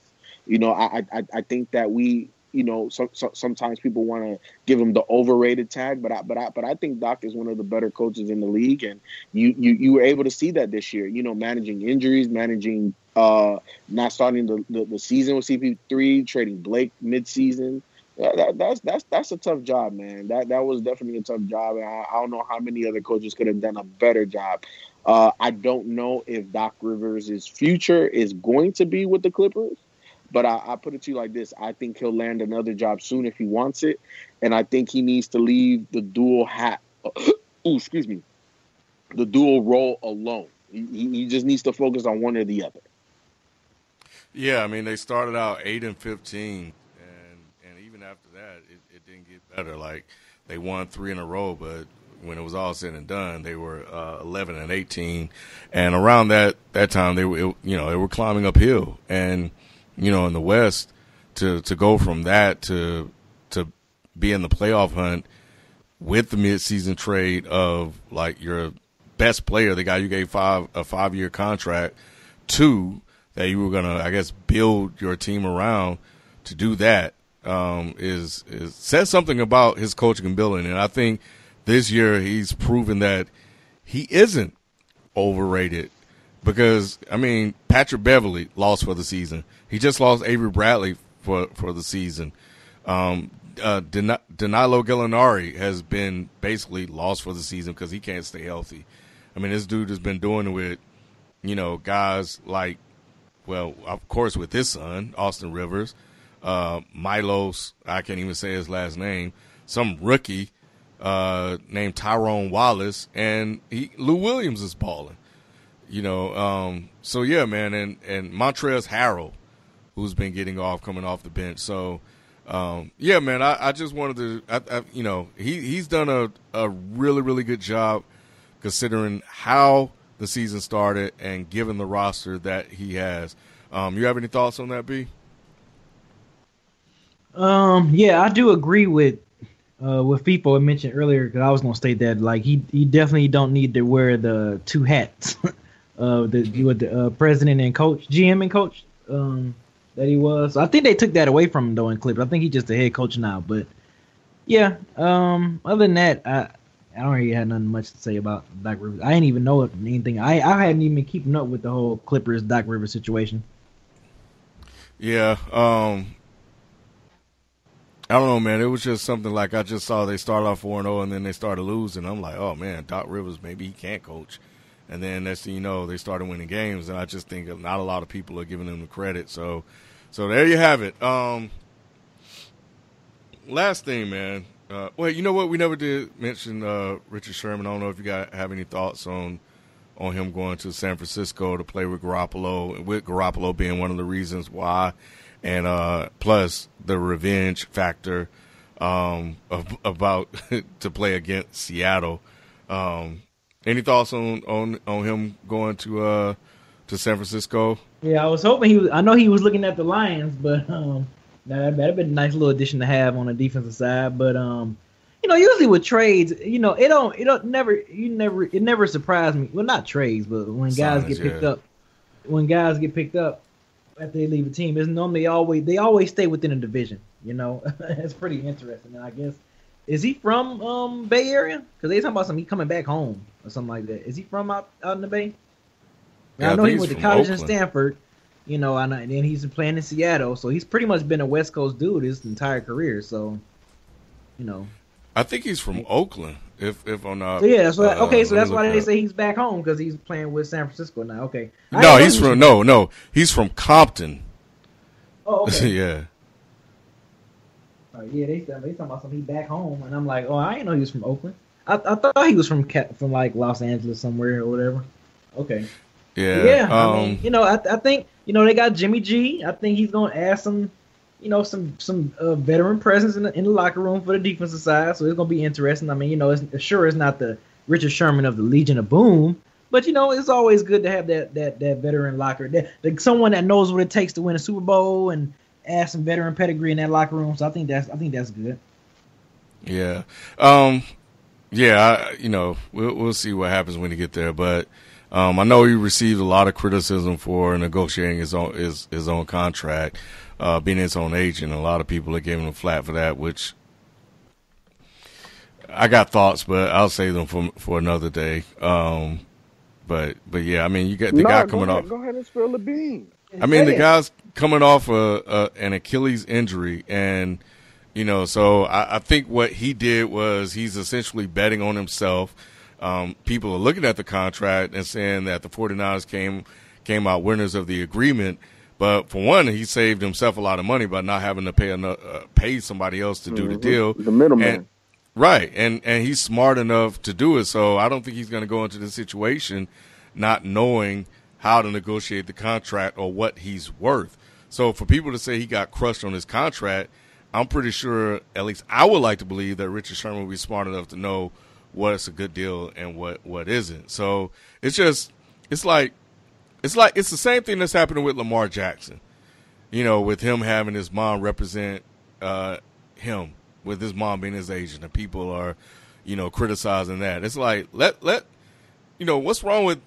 I think that we, sometimes people want to give him the overrated tag, but I think Doc is one of the better coaches in the league, and you were able to see that this year. Managing injuries, managing not starting the season with CP3, trading Blake midseason. That's a tough job, man. That was definitely a tough job, and I don't know how many other coaches could have done a better job. I don't know if Doc Rivers' future is going to be with the Clippers. But I put it to you like this. I think he'll land another job soon if he wants it. And I think he needs to leave the dual the dual role alone. He just needs to focus on one or the other. Yeah, I mean, they started out 8-15, and even after that, it didn't get better. Like, they won 3 in a row, but when it was all said and done, they were 11-18. And around that time, they were climbing uphill. And in the West, to go from that to be in the playoff hunt with the midseason trade of like your best player, the guy you gave a 5-year contract to, that you were gonna, I guess, build your team around, to do that is says something about his coaching ability. And I think this year he's proven that he isn't overrated. Because, I mean, Patrick Beverley lost for the season. He just lost Avery Bradley for the season. Danilo Gallinari has been basically lost for the season because he can't stay healthy. I mean, this dude has been doing it with, guys like, well, of course, with his son, Austin Rivers, Milos, I can't even say his last name, some rookie named Tyrone Wallace, and Lou Williams is balling. So yeah, man, and Montrezl Harrell, who's been coming off the bench. So, yeah, man, I just wanted to, he's done a really, really good job considering how the season started and given the roster that he has. You have any thoughts on that, B? Yeah, I do agree with FIFO mentioned earlier, because I was gonna state that like he definitely don't need to wear the two hats. The president and coach, GM and coach, that he was. So I think they took that away from him though in Clippers. I think he's just the head coach now. But yeah, other than that, I don't really have nothing much to say about Doc Rivers. I didn't even know anything. I hadn't even been keeping up with the whole Clippers Doc Rivers situation. Yeah, I don't know, man. It was just something like I just saw they started off 4-0 and then they started losing. I'm like, oh man, Doc Rivers, maybe he can't coach. And then next thing you know, they started winning games, and I just think not a lot of people are giving them the credit. So, So there you have it. Last thing, man. Well, you know what? We never did mention Richard Sherman. I don't know if you have any thoughts on him going to San Francisco to play with Garoppolo, with Garoppolo being one of the reasons why, and plus the revenge factor about to play against Seattle. Any thoughts on him going to San Francisco? Yeah, I was hoping I know he was looking at the Lions, but that'd been a nice little addition to have on the defensive side. But usually with trades, it never surprised me. Well, not trades, but when guys get picked up, after they leave a team, it's normally they always stay within a division. It's pretty interesting. And I guess, is he from Bay Area? Because they talking about he coming back home or something like that. Is he from out in the Bay? Yeah, I know he went to college Oakland. in Stanford, and then he's been playing in Seattle, so he's pretty much been a West Coast dude his entire career. So, I think he's from Oakland, if I'm not. So yeah, that's why. Okay, so that's let why me they look say he's back home because he's playing with San Francisco now. Okay. No, he's from Compton. Oh, okay. Yeah. Yeah, they talking about something. He back home, and I'm like, I didn't know he was from Oakland. I thought he was from like Los Angeles somewhere or whatever. Okay. Yeah. Yeah. I mean, I think they got Jimmy G. I think he's gonna add some veteran presence in the locker room for the defensive side. So it's gonna be interesting. I mean, it's not the Richard Sherman of the Legion of Boom, but it's always good to have that veteran locker, someone that knows what it takes to win a Super Bowl and add some veteran pedigree in that locker room. So I think that's good. Yeah. We'll see what happens when he get there, but I know he received a lot of criticism for negotiating his own contract, being his own agent. A lot of people are giving him flat for that, which I got thoughts, but I'll save them for another day. But yeah, I mean, you got the guy coming off. Go ahead and spill the beans. I mean, the guy's coming off an Achilles injury, and so I think what he did was he's essentially betting on himself. People are looking at the contract and saying that the 49ers came out winners of the agreement, but for one, he saved himself a lot of money by not having to pay somebody else to do the deal. The middleman. Right, and he's smart enough to do it, so I don't think he's going to go into this situation not knowing how to negotiate the contract or what he's worth. So for people to say he got crushed on his contract, I'm pretty sure, at least I would like to believe, that Richard Sherman will be smart enough to know what's a good deal and what isn't. So it's the same thing that's happening with Lamar Jackson, with him having his mom represent him, with his mom being his agent, and people are, criticizing that. It's like, what's wrong with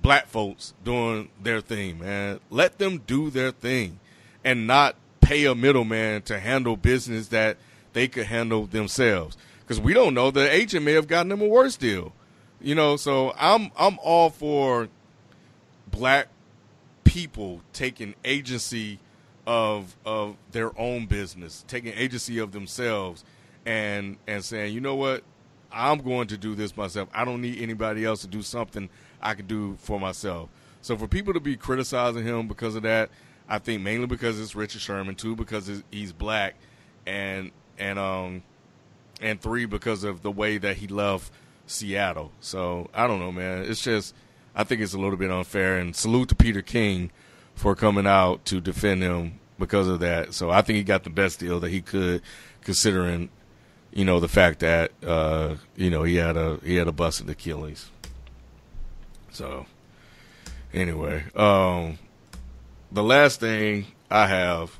black folks doing their thing, man? Let them do their thing and not pay a middleman to handle business that they could handle themselves. Because we don't know, the agent may have gotten them a worse deal. So I'm all for black people taking agency of their own business, taking agency of themselves and saying, you know what, I'm going to do this myself. I don't need anybody else to do something I can do for myself. So for people to be criticizing him because of that, I think mainly because it's Richard Sherman, 2, because he's black, and 3, because of the way that he left Seattle. So I don't know, man. It's just, I think it's a little bit unfair, and salute to Peter King for coming out to defend him because of that. So I think he got the best deal that he could, considering, the fact that, he had a busted Achilles. So anyway, the last thing I have,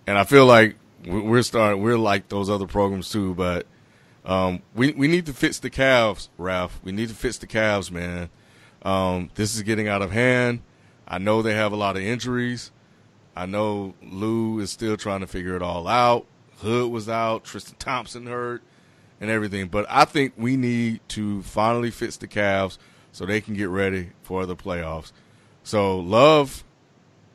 and I feel like we're like those other programs too, but we need to fix the Cavs, Ralph. We need to fix the Cavs, man. This is getting out of hand. I know they have a lot of injuries. I know Lou is still trying to figure it all out. Hood was out, Tristan Thompson hurt, and everything. But I think we need to finally fix the Cavs so they can get ready for the playoffs. So Love,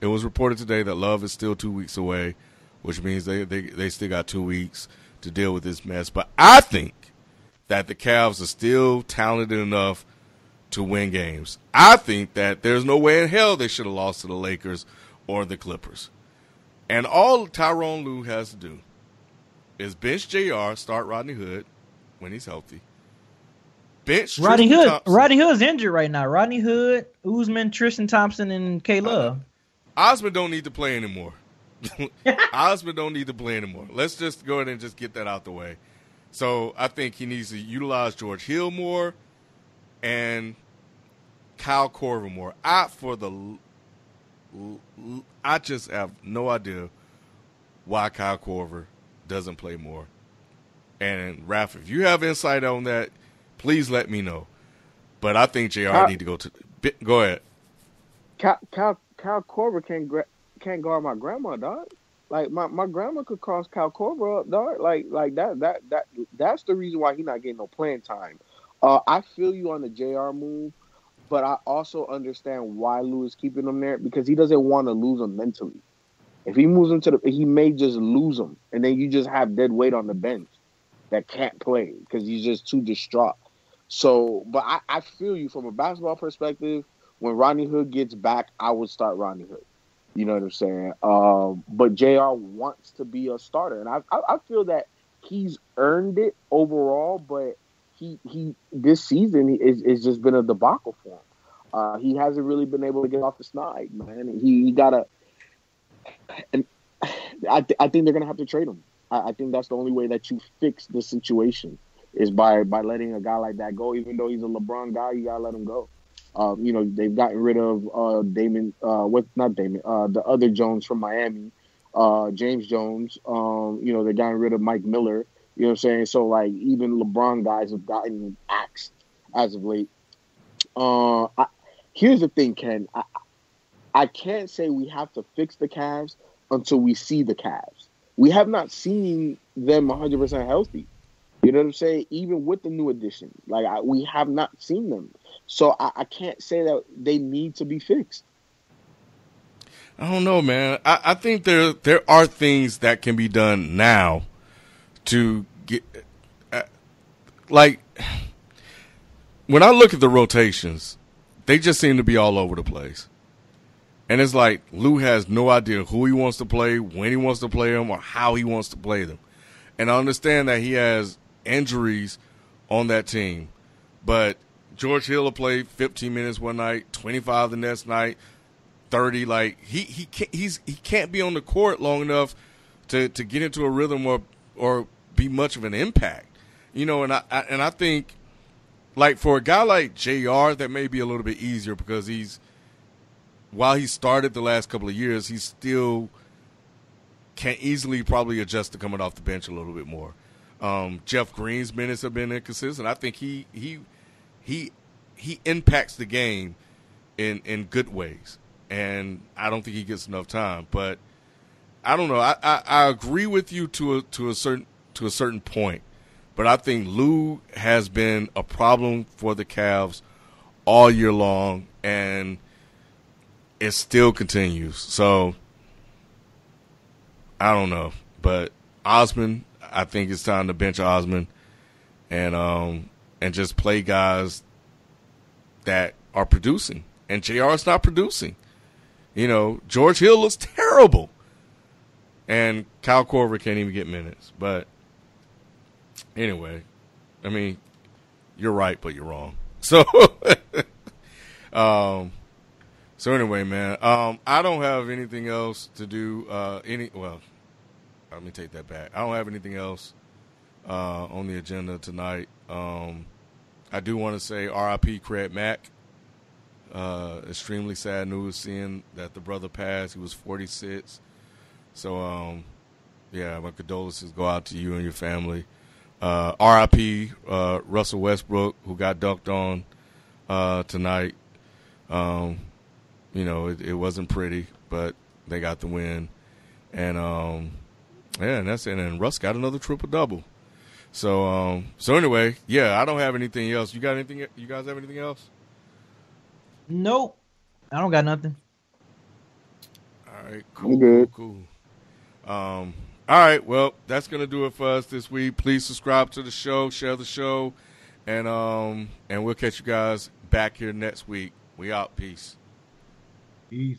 it was reported today that Love is still 2 weeks away, which means they still got 2 weeks to deal with this mess. But I think that the Cavs are still talented enough to win games. I think that there's no way in hell they should have lost to the Lakers or the Clippers. And all Tyronn Lue has to do is bench JR, start Rodney Hood when he's healthy. Bench Rodney Tristan Hood. Thompson. Rodney Hood's injured right now. Rodney Hood, Usman, Tristan Thompson, and K Love. Osman don't need to play anymore. Osman don't need to play anymore. Let's just go ahead and just get that out the way. So I think he needs to utilize George Hill more and Kyle Korver more. I just have no idea why Kyle Korver doesn't play more. And Raph, if you have insight on that, please let me know. But I think JR need to go to. Go ahead. Kyle Korver can't guard my grandma, dog. Like my grandma could cross Kyle Korver up, dog. Like that's the reason why he's not getting no playing time. I feel you on the JR move, but I also understand why Lue is keeping him there because he doesn't want to lose him mentally. If he moves him he may just lose him, and then you just have dead weight on the bench that can't play because he's just too distraught. So, but I feel you from a basketball perspective. When Rodney Hood gets back, I would start Rodney Hood. You know what I'm saying? But JR wants to be a starter, and I feel that he's earned it overall. But he this season is just been a debacle for him. He hasn't really been able to get off the snide, man. He gotta. And I think they're gonna have to trade him. I think that's the only way that you fix the situation is by letting a guy like that go. Even though he's a LeBron guy, you gotta let him go. They've gotten rid of Damon. Not Damon. The other Jones from Miami, James Jones. They've gotten rid of Mike Miller. You know what I'm saying? So like even LeBron guys have gotten axed as of late. Here's the thing, Ken. I can't say we have to fix the Cavs until we see the Cavs. We have not seen them 100% healthy. You know what I'm saying? Even with the new additions, we have not seen them. So I can't say that they need to be fixed. I don't know, man. I think there are things that can be done now to get when I look at the rotations, they just seem to be all over the place. And it's like Lue has no idea who he wants to play, when he wants to play them, or how he wants to play them. And I understand that he has injuries on that team. But George Hill will play 15 minutes one night, 25 the next night, 30. He can't be on the court long enough to get into a rhythm or be much of an impact. And I think for a guy like JR, that may be a little bit easier because while he started the last couple of years, he still can easily probably adjust to coming off the bench a little bit more. Jeff Green's minutes have been inconsistent. I think he impacts the game in good ways, and I don't think he gets enough time. But I don't know. I agree with you to a certain point, but I think Lue has been a problem for the Cavs all year long, and it still continues. So I don't know, but Osman, I think it's time to bench Osman and just play guys that are producing. And JR's not producing. George Hill looks terrible. And Kyle Korver can't even get minutes. But anyway, I mean, you're right, but you're wrong. So So anyway, man, I don't have anything else to do. Let me take that back. I don't have anything else on the agenda tonight. I do want to say R.I.P. Craig Mack. Extremely sad news seeing that the brother passed. He was 46. So, my condolences go out to you and your family. R.I.P. Russell Westbrook, who got dunked on tonight. It wasn't pretty, but they got the win. And, and that's it. And Russ got another triple-double. So anyway, I don't have anything else. You got anything? You guys have anything else? Nope. I don't got nothing. All right, cool. All right, well, that's going to do it for us this week. Please subscribe to the show, share the show, and we'll catch you guys back here next week. We out. Peace. Peace.